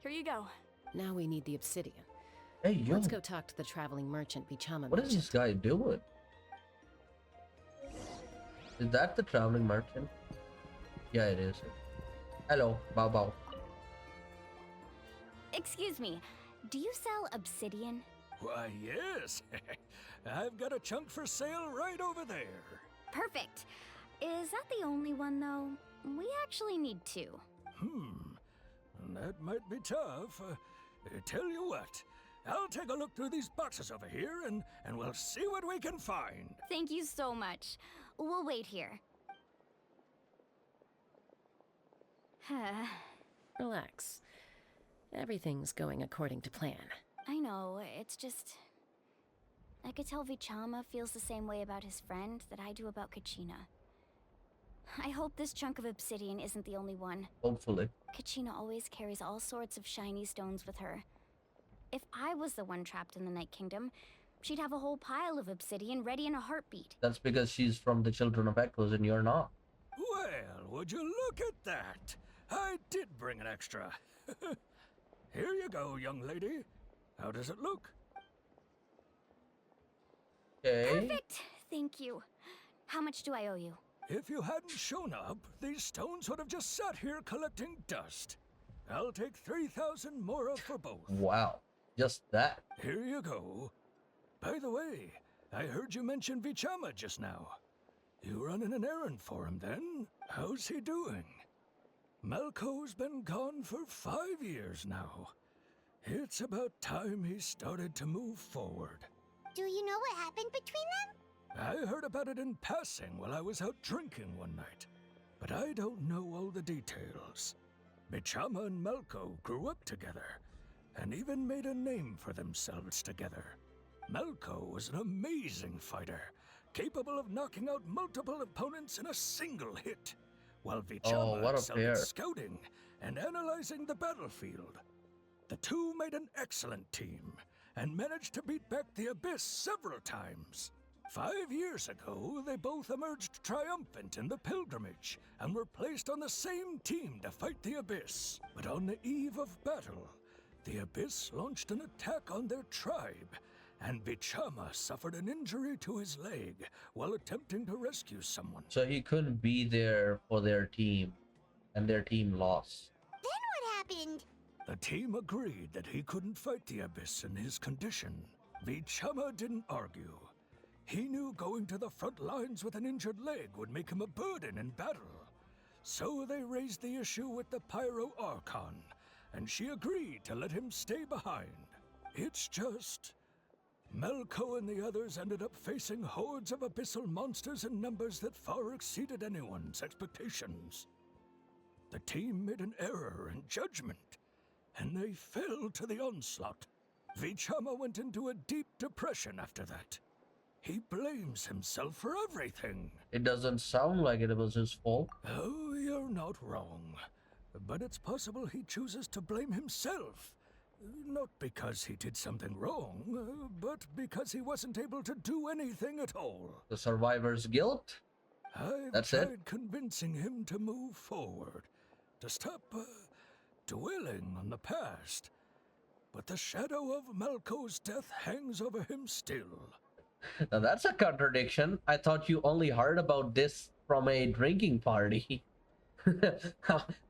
Here you go. Now we need the obsidian. Hey, yo. Let's go talk to the traveling merchant Vichama What is mentioned. this guy doing? Is that the traveling merchant? Yeah, it is. Hello, Bao Bao. Excuse me, do you sell obsidian? Why, yes. I've got a chunk for sale right over there. Perfect. Is that the only one, though? We actually need two. That might be tough. Tell you what, I'll take a look through these boxes over here and we'll see what we can find. Thank you so much. We'll wait here. Relax. Everything's going according to plan. I know, it's just... I could tell Vichama feels the same way about his friend that I do about Kachina. I hope this chunk of obsidian isn't the only one. Hopefully. Kachina always carries all sorts of shiny stones with her. If I was the one trapped in the Night Kingdom, she'd have a whole pile of obsidian ready in a heartbeat. That's because she's from the Children of Echoes and you're not. Well, would you look at that? I did bring an extra. Here you go, young lady. How does it look? Okay. Perfect! Thank you. How much do I owe you? If you hadn't shown up, these stones would have just sat here collecting dust. I'll take 3,000 mora for both. Wow. Just that. Here you go. By the way, I heard you mention Vichama just now. You running an errand for him then? How's he doing? Malco's been gone for 5 years now. It's about time he started to move forward. Do you know what happened between them? I heard about it in passing while I was out drinking one night, but I don't know all the details. Vichama and Malco grew up together, and even made a name for themselves together. Malco was an amazing fighter, capable of knocking out multiple opponents in a single hit, while Vichama what a excelled pair. at scouting and analyzing the battlefield. The two made an excellent team, and managed to beat back the Abyss several times. 5 years ago, they both emerged triumphant in the pilgrimage, and were placed on the same team to fight the Abyss. But on the eve of battle, the Abyss launched an attack on their tribe, and Vichama suffered an injury to his leg while attempting to rescue someone. So he couldn't be there for their team, and their team lost. Then what happened? The team agreed that he couldn't fight the Abyss in his condition. Vichama didn't argue. He knew going to the front lines with an injured leg would make him a burden in battle. So they raised the issue with the Pyro Archon, and she agreed to let him stay behind. It's just... Malco and the others ended up facing hordes of abyssal monsters in numbers that far exceeded anyone's expectations. The team made an error in judgment, and they fell to the onslaught. Vichama went into a deep depression after that. He blames himself for everything. It doesn't sound like it was his fault. Oh, you're not wrong. But it's possible he chooses to blame himself. Not because he did something wrong, but because he wasn't able to do anything at all. The survivor's guilt? I've tried convincing him to move forward, to stop dwelling on the past. but the shadow of Malco's death hangs over him still. Now that's a contradiction. I thought you only heard about this from a drinking party.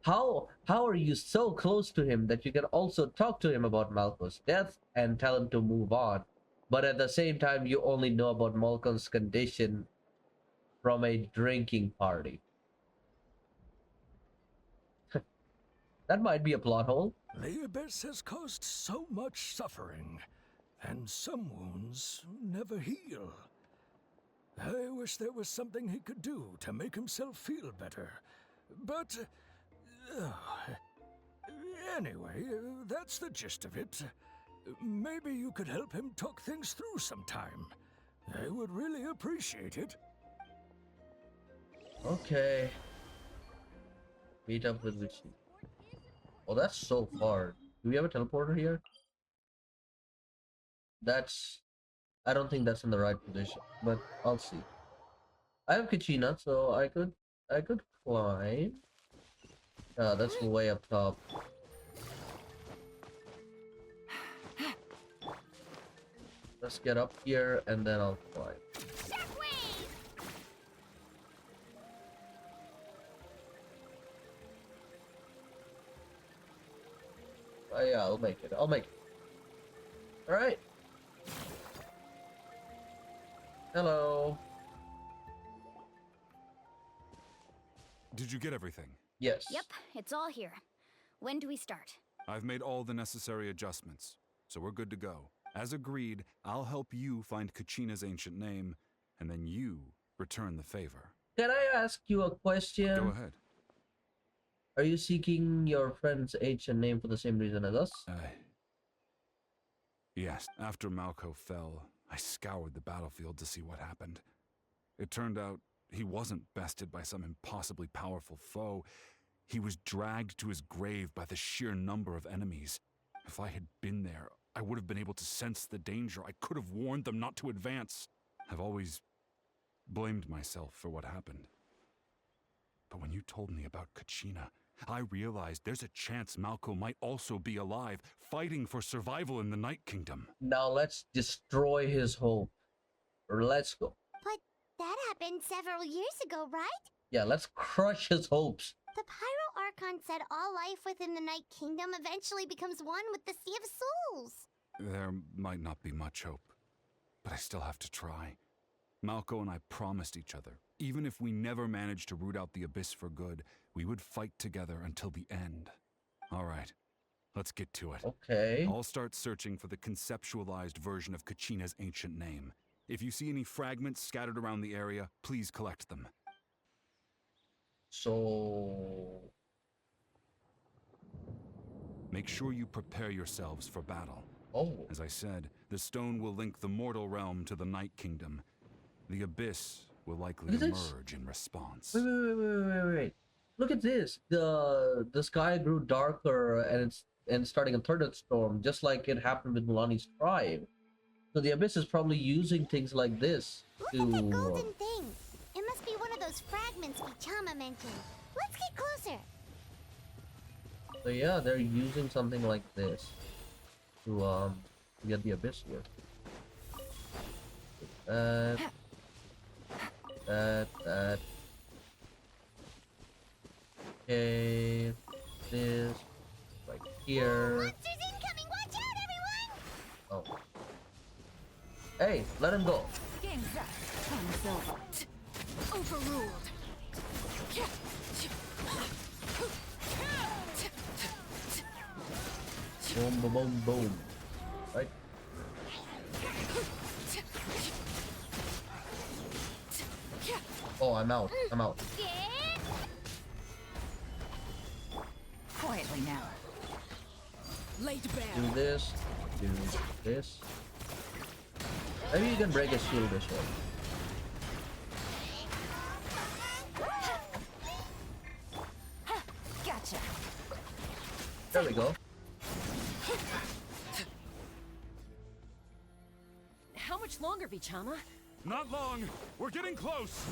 How are you so close to him that you can also talk to him about Malcolm's death and tell him to move on, but at the same time you only know about Malcolm's condition from a drinking party? That might be a plot hole. The Abyss has caused so much suffering, and some wounds never heal. I wish there was something he could do to make himself feel better. But, anyway, that's the gist of it. Maybe you could help him talk things through sometime. I would really appreciate it. Okay. Meet up with Richie. Oh, that's so far. Do we have a teleporter here? I don't think that's in the right position, but I'll see. I have Kachina, so I could climb. That's way up top. Let's get up here and then I'll climb. Oh yeah, I'll make it. All right. Hello. Did you get everything? Yes. Yep, it's all here. When do we start? I've made all the necessary adjustments, so we're good to go. As agreed, I'll help you find Kachina's ancient name, and then you return the favor. Can I ask you a question? Go ahead. Are you seeking your friend's ancient name for the same reason as us? Yes. After Malco fell, I scoured the battlefield to see what happened. It turned out he wasn't bested by some impossibly powerful foe. He was dragged to his grave by the sheer number of enemies. If I had been there, I would have been able to sense the danger. I could have warned them not to advance. I've always blamed myself for what happened. But when you told me about Kachina, I realized there's a chance Malco might also be alive, fighting for survival in the Night Kingdom. Now let's destroy his hope. Or let's go. But that happened several years ago, right? Yeah, let's crush his hopes. The Pyro Archon said all life within the Night Kingdom eventually becomes one with the Sea of Souls. There might not be much hope, but I still have to try. Malco and I promised each other, even if we never managed to root out the Abyss for good, we would fight together until the end. All right, let's get to it. Okay. I'll start searching for the conceptualized version of Kachina's ancient name. If you see any fragments scattered around the area, please collect them. So... Make sure you prepare yourselves for battle. Oh. As I said, the stone will link the mortal realm to the Night Kingdom. The Abyss will likely emerge in response. Wait. Look at this. The sky grew darker and it's starting a thunderstorm, just like it happened with Mulani's tribe. So the Abyss is probably using things like this to... Look at that golden thing. It must be one of those fragments Chama mentioned. Let's get closer. So yeah, they're using something like this to get the Abyss here. That. Okay, this right here. Monsters incoming! Watch out, everyone! Oh. Hey, let him go. Game's up. Time's over. Overruled. Boom, boom, boom, boom. Right. Oh, I'm out. Quietly now. Laid bare. Do this. Do this. Maybe you can break his shield this way. Gotcha. There we go. How much longer, Vichama? Not long. We're getting close.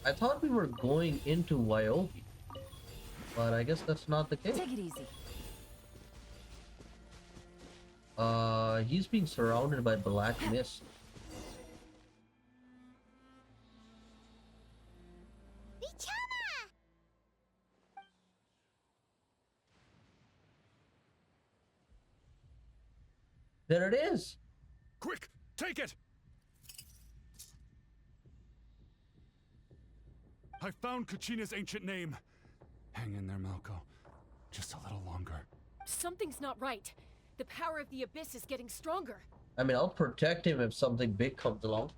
I thought we were going into Wyobi, but I guess that's not the case. Take it easy. He's being surrounded by black mist. Vichama! There it is. Quick, take it! I found Kachina's ancient name. Hang in there, Malco. Just a little longer. Something's not right. The power of the Abyss is getting stronger. I mean, I'll protect him if something big comes along.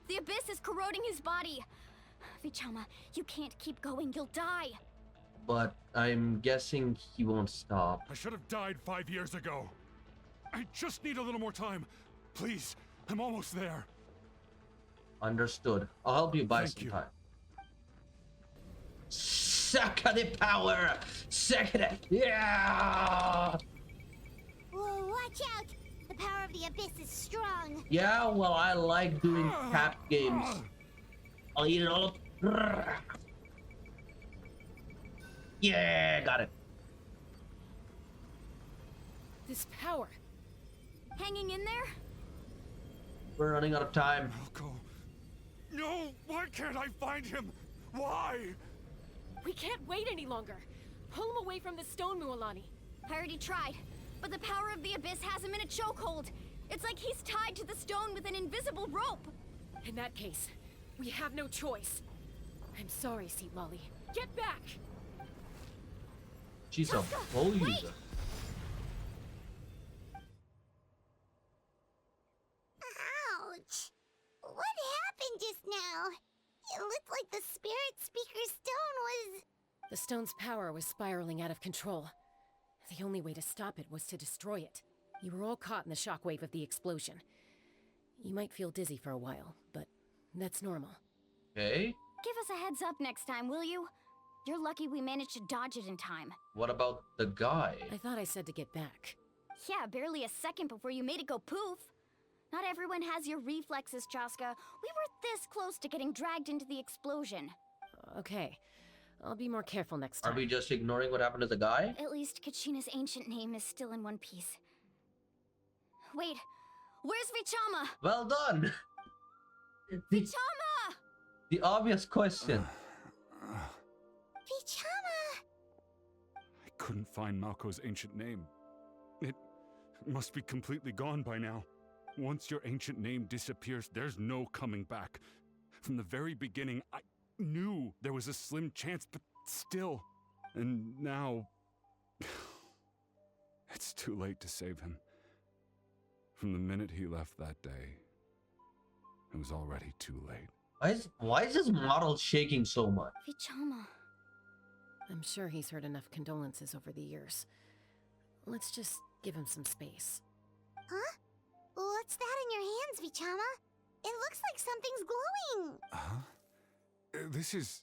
The Abyss is corroding his body. Vichama, you can't keep going. You'll die. But I'm guessing he won't stop. I should have died 5 years ago. I just need a little more time. Please, I'm almost there. Understood. I'll help you buy Thank some you. time. Suck the power! Suck it! Yeah! Whoa, watch out! The power of the Abyss is strong. Yeah, well, I like doing tap games. I'll eat it all up. Yeah, got it. This power. Hanging in there? We're running out of time. Malco. No, why can't I find him? Why? We can't wait any longer. Pull him away from the stone, Mualani. I already tried, but the power of the Abyss has him in a chokehold. It's like he's tied to the stone with an invisible rope. In that case, we have no choice. I'm sorry, Seat Lolly. Get back! She's a Tuska, bull wait! user. Ouch! What happened just now? It looked like the Spirit Speaker Stone was... The stone's power was spiraling out of control. The only way to stop it was to destroy it. You were all caught in the shockwave of the explosion. You might feel dizzy for a while, but that's normal. Okay. Give us a heads up next time, will you? You're lucky we managed to dodge it in time. What about the guy? I thought I said to get back. Yeah, barely a second before you made it go poof. Not everyone has your reflexes, Chaska. We were this close to getting dragged into the explosion. Okay. I'll be more careful next time. Are we just ignoring what happened to the guy? At least Kachina's ancient name is still in one piece. Wait, where's Vichama? Well done. Vichama! The obvious question. Vichama! I couldn't find Malco's ancient name. It must be completely gone by now. Once your ancient name disappears, there's no coming back. From the very beginning, I knew there was a slim chance, but still. And now... it's too late to save him. From the minute he left that day, it was already too late. Why is this model shaking so much? Vichama. I'm sure he's heard enough condolences over the years. Let's just give him some space. Huh? What's that in your hands, Vichama? It looks like something's glowing. Huh? This is...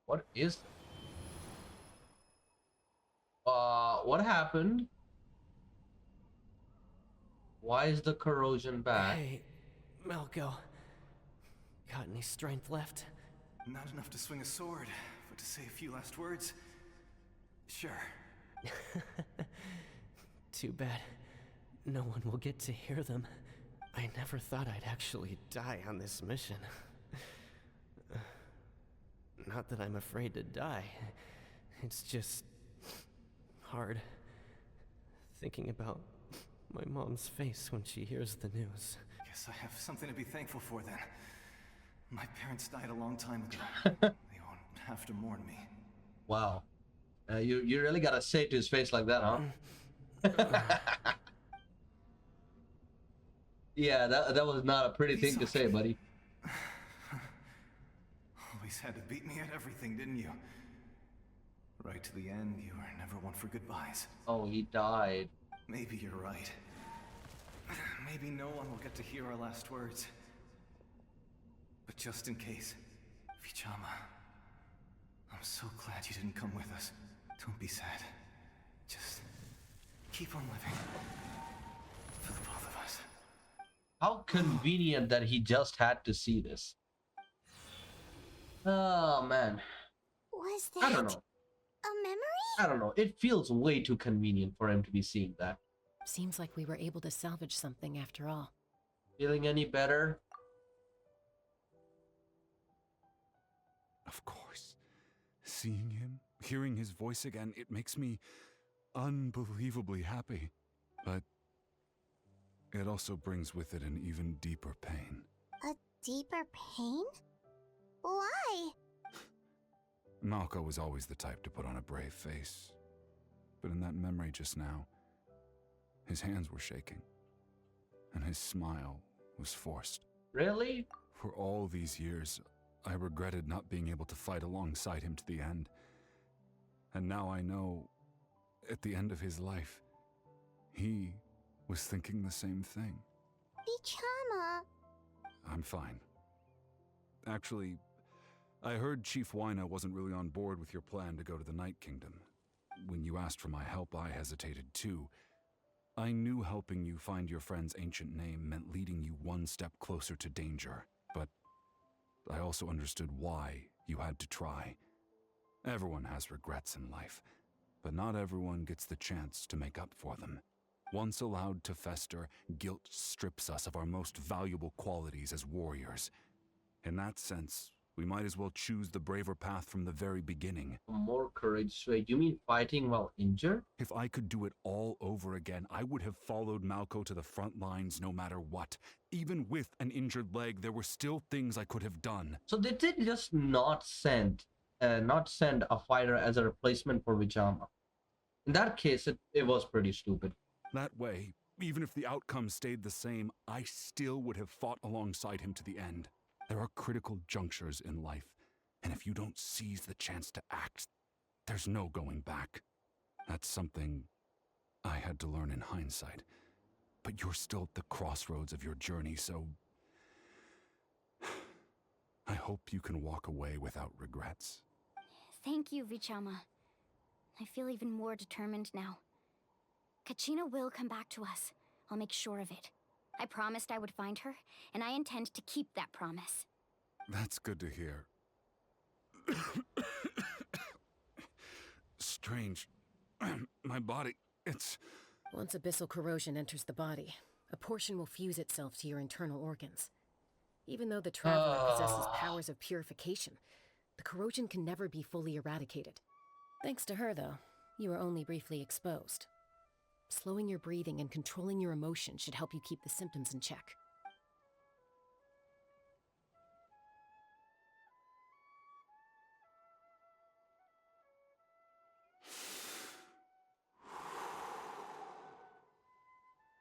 What is... what happened? Why is the corrosion back? Hey, Malco. Got any strength left? Not enough to swing a sword, but to say a few last words? Sure. Too bad. No one will get to hear them. I never thought I'd actually die on this mission. Not that I'm afraid to die. It's just... hard. Thinking about my mom's face when she hears the news. Guess I have something to be thankful for then. My parents died a long time ago. They won't have to mourn me. Wow. You really gotta say it to his face like that, huh? Yeah, that was not a pretty thing to say, buddy. Always had to beat me at everything, didn't you? Right to the end, you were never one for goodbyes. Oh, he died. Maybe you're right. Maybe no one will get to hear our last words. But just in case, Vichama, I'm so glad you didn't come with us. Don't be sad. Just keep on living. For the both of us. How convenient that he just had to see this. Oh man, Was I don't that know. a memory? I don't know. It feels way too convenient for him to be seeing that. Seems like we were able to salvage something after all. Feeling any better? Of course. Seeing him, hearing his voice again, it makes me unbelievably happy. But it also brings with it an even deeper pain. A deeper pain? Why? Malco was always the type to put on a brave face. But in that memory just now, his hands were shaking, and his smile was forced. Really? For all these years, I regretted not being able to fight alongside him to the end. And now I know, at the end of his life, he was thinking the same thing. Vichama. I'm fine. Actually, I heard Chief Wyna wasn't really on board with your plan to go to the Night Kingdom. When you asked for my help, I hesitated too. I knew helping you find your friend's ancient name meant leading you one step closer to danger, but I also understood why you had to try. Everyone has regrets in life, but not everyone gets the chance to make up for them. Once allowed to fester, guilt strips us of our most valuable qualities as warriors. In that sense, we might as well choose the braver path from the very beginning. More courage, Wait, you mean fighting while injured? If I could do it all over again, I would have followed Malco to the front lines no matter what. Even with an injured leg, there were still things I could have done. So they did just not send a fighter as a replacement for Vichama. In that case, it was pretty stupid. That way, even if the outcome stayed the same, I still would have fought alongside him to the end. There are critical junctures in life, and if you don't seize the chance to act, there's no going back. That's something I had to learn in hindsight. But you're still at the crossroads of your journey, so I hope you can walk away without regrets. Thank you, Vichama. I feel even more determined now. Kachina will come back to us. I'll make sure of it. I promised I would find her, and I intend to keep that promise. That's good to hear. Strange. My body, it's... Once abyssal corrosion enters the body, a portion will fuse itself to your internal organs. Even though the Traveler possesses powers of purification, the corrosion can never be fully eradicated. Thanks to her, though, you are only briefly exposed. Slowing your breathing and controlling your emotions should help you keep the symptoms in check.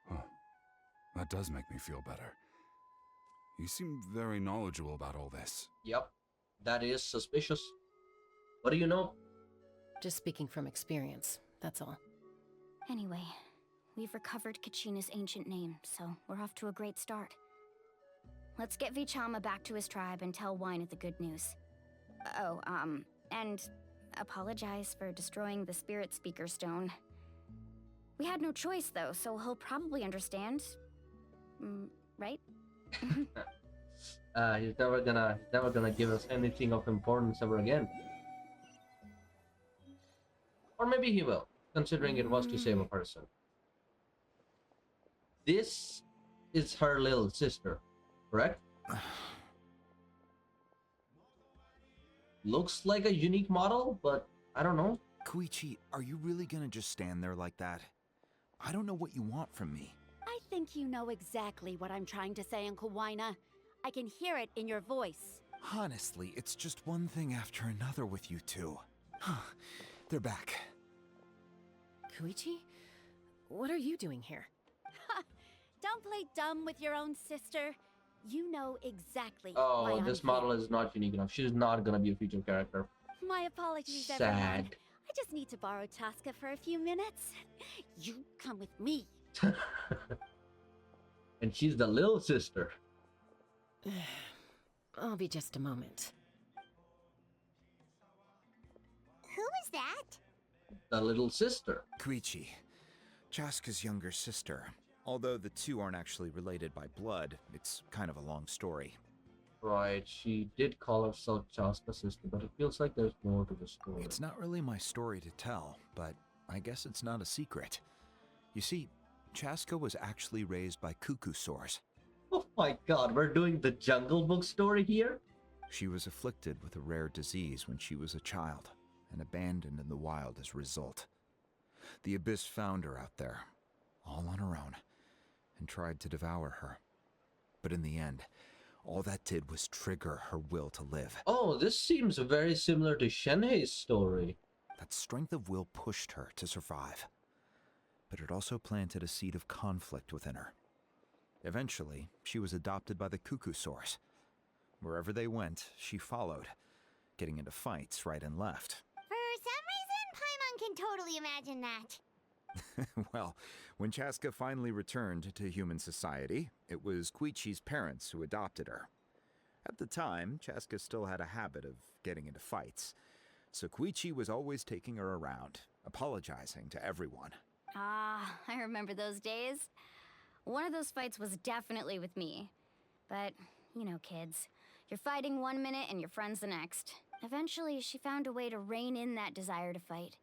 Huh. That does make me feel better. You seem very knowledgeable about all this. Yep, that is suspicious. What do you know? Just speaking from experience, that's all. Anyway, we've recovered Kachina's ancient name, so we're off to a great start. Let's get Vichama back to his tribe and tell Wyna the good news. And apologize for destroying the Spirit Speaker Stone. We had no choice, though, so he'll probably understand. Right? He's never gonna give us anything of importance ever again. Or maybe he will, considering it was to save a person. This is her little sister, correct? Looks like a unique model, but I don't know. Koichi, are you really gonna just stand there like that? I don't know what you want from me. I think you know exactly what I'm trying to say, Uncle Wyna. I can hear it in your voice. Honestly, it's just one thing after another with you two. They're back. Koichi? What are you doing here? Don't play dumb with your own sister. You know exactly Oh, why this I'm model here. is not unique enough. She's not gonna be a feature character. My apologies, everyone. Sad. I just need to borrow Tosca for a few minutes. You come with me. And she's the little sister. I'll be just a moment. Who is that? The little sister. Koichi, Chaska's younger sister. Although the two aren't actually related by blood, it's kind of a long story. Right, she did call herself Chaska's sister, but it feels like there's more to the story. It's not really my story to tell, but I guess it's not a secret. You see, Chaska was actually raised by cuckoo sores. Oh my god, we're doing the Jungle Book story here? She was afflicted with a rare disease when she was a child, and abandoned in the wild as a result. The Abyss found her out there, all on her own, and tried to devour her. But in the end, all that did was trigger her will to live. Oh, this seems very similar to Shenhei's story. That strength of will pushed her to survive. But it also planted a seed of conflict within her. Eventually, she was adopted by the cuckoo sores. Wherever they went, she followed, getting into fights right and left. For some reason, Paimon can totally imagine that. Well, when Chaska finally returned to human society, it was Koichi's parents who adopted her. At the time, Chaska still had a habit of getting into fights, so Koichi was always taking her around, apologizing to everyone. Ah, I remember those days. One of those fights was definitely with me. But, you know, kids. You're fighting one minute and your friend's the next. Eventually, she found a way to rein in that desire to fight.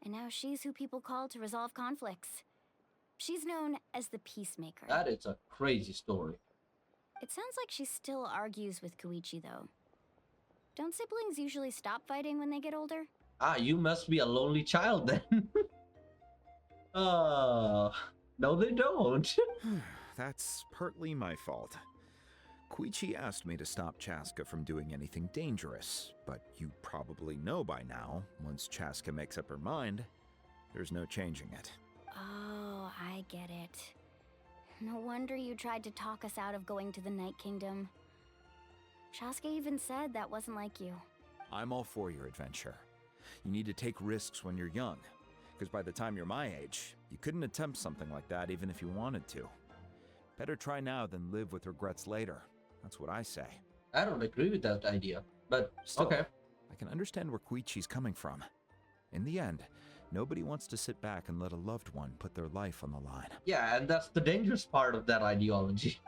And now she's who people call to resolve conflicts. She's known as the Peacemaker. That is a crazy story. It sounds like she still argues with Koichi, though. Don't siblings usually stop fighting when they get older? Ah, you must be a lonely child then. No they don't. That's partly my fault. Koichi asked me to stop Chaska from doing anything dangerous, but you probably know by now, once Chaska makes up her mind, there's no changing it. Oh, I get it. No wonder you tried to talk us out of going to the Night Kingdom. Chaska even said that wasn't like you. I'm all for your adventure. You need to take risks when you're young, because by the time you're my age, you couldn't attempt something like that even if you wanted to. Better try now than live with regrets later. That's what I say. I don't agree with that idea, but Still, okay. I can understand where Koichi's coming from. In the end, nobody wants to sit back and let a loved one put their life on the line. Yeah, and that's the dangerous part of that ideology.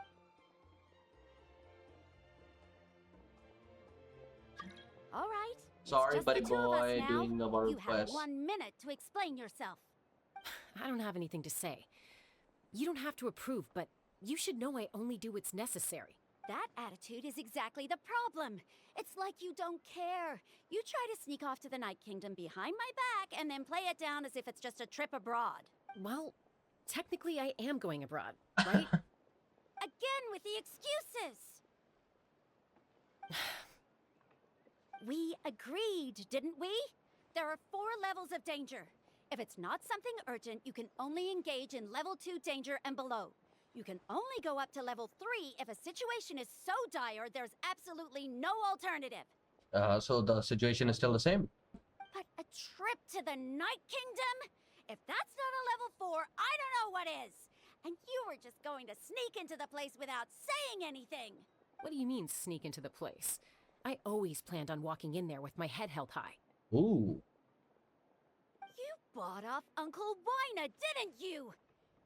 All right. Sorry, just buddy the two of us boy, now. doing a You have request. 1 minute to explain yourself. I don't have anything to say. You don't have to approve, but you should know I only do what's necessary. That attitude is exactly the problem. It's like you don't care. You try to sneak off to the Night Kingdom behind my back and then play it down as if it's just a trip abroad. Well, technically I am going abroad, right? Again with the excuses. We agreed, didn't we? There are 4 levels of danger. If it's not something urgent, you can only engage in level 2 danger and below. You can only go up to level 3 if a situation is so dire there's absolutely no alternative. So the situation is still the same. But a trip to the Night Kingdom? If that's not a level 4, I don't know what is. And you were just going to sneak into the place without saying anything. What do you mean, sneak into the place? I always planned on walking in there with my head held high. Ooh. You bought off Uncle Wina, didn't you?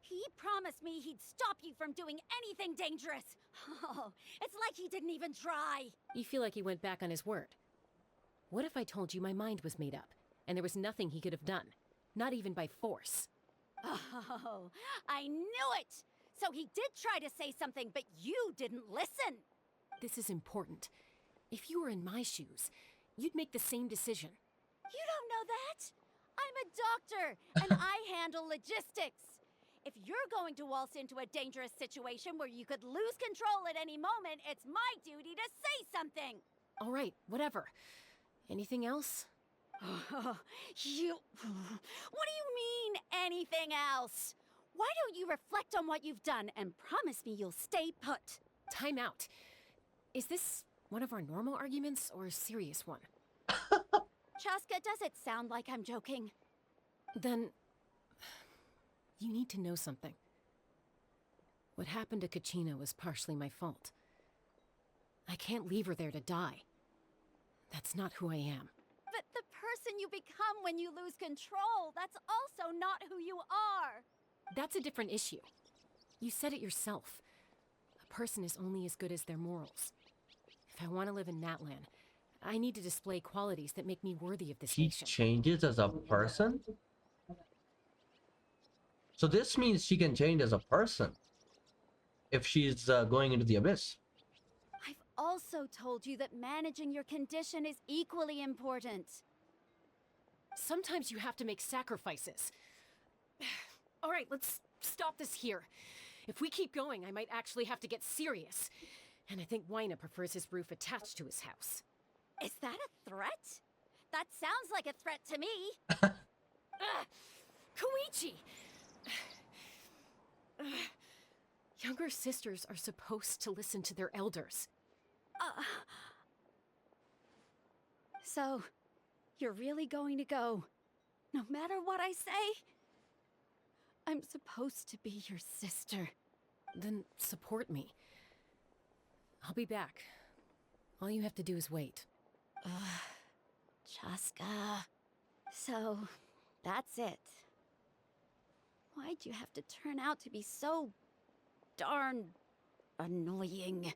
He promised me he'd stop you from doing anything dangerous. Oh, it's like he didn't even try. You feel like he went back on his word. What if I told you my mind was made up, and there was nothing he could have done? Not even by force. Oh, I knew it! So he did try to say something, but you didn't listen. This is important. If you were in my shoes, you'd make the same decision. You don't know that? I'm a doctor, and I handle logistics. If you're going to waltz into a dangerous situation where you could lose control at any moment, it's my duty to say something. All right, whatever. Anything else? What do you mean, anything else? Why don't you reflect on what you've done and promise me you'll stay put? Time out. Is this one of our normal arguments or a serious one? Chaska, does it sound like I'm joking? Then you need to know something. What happened to Kachina was partially my fault. I can't leave her there to die. That's not who I am. But the person you become when you lose control, that's also not who you are. That's a different issue. You said it yourself. A person is only as good as their morals. If I want to live in Natlan, I need to display qualities that make me worthy of this She nation. changes as a person? So this means she can change as a person if she's going into the abyss. I've also told you that managing your condition is equally important. Sometimes you have to make sacrifices. All right, let's stop this here. If we keep going, I might actually have to get serious. And I think Wyna prefers his roof attached to his house. Is that a threat? That sounds like a threat to me. Koichi! Younger sisters are supposed to listen to their elders. So, you're really going to go, no matter what I say? I'm supposed to be your sister. Then support me. I'll be back. All you have to do is wait. Chaska. So, that's it. Why'd you have to turn out to be so darn annoying?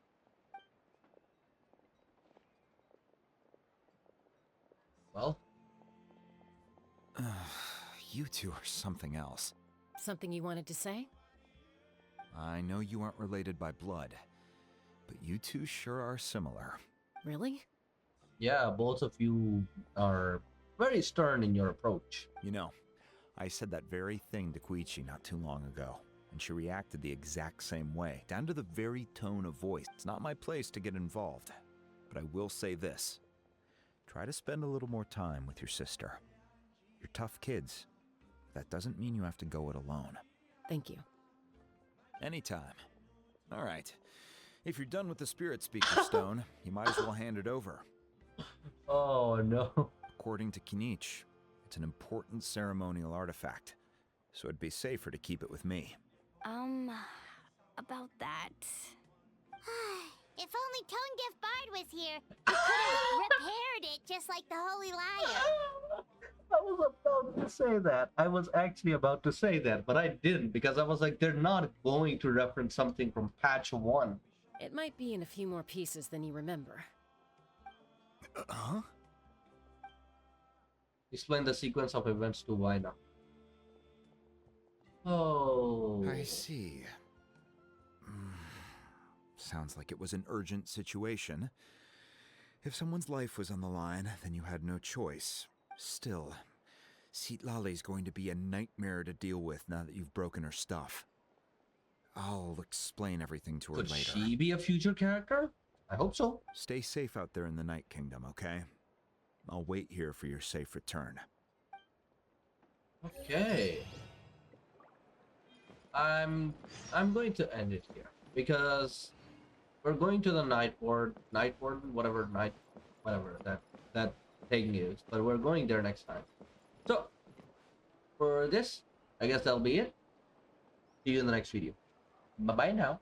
Well, you two are something else. Something you wanted to say? I know you aren't related by blood, but you two sure are similar. Really? yeah, both of you are very stern in your approach. You know, I said that very thing to Koichi not too long ago, and she reacted the exact same way, down to the very tone of voice. It's not my place to get involved, but I will say this. Try to spend a little more time with your sister. You're tough kids. That doesn't mean you have to go it alone. Thank you. Anytime. All right. If you're done with the Spirit Speaker Stone, you might as well hand it over. Oh, no. According to Kinich, it's an important ceremonial artifact, so it'd be safer to keep it with me. About that. If only Tone Deaf Bard was here, he could have repaired it just like the Holy Liar. I was about to say that. I was actually about to say that, but I didn't because I was like, they're not going to reference something from patch 1. It might be in a few more pieces than you remember. Huh? Explain the sequence of events to Wyna. Oh. I see. Sounds like it was an urgent situation. If someone's life was on the line, then you had no choice. Still, Citlali's going to be a nightmare to deal with now that you've broken her stuff. I'll explain everything to her Could later. she be a future character? I hope so. Stay safe out there in the Night Kingdom, okay? I'll wait here for your safe return. Okay. I'm going to end it here because we're going to the night warden, whatever that thing is, but we're going there next time. So for this, I guess that'll be it. See you in the next video. Bye bye now.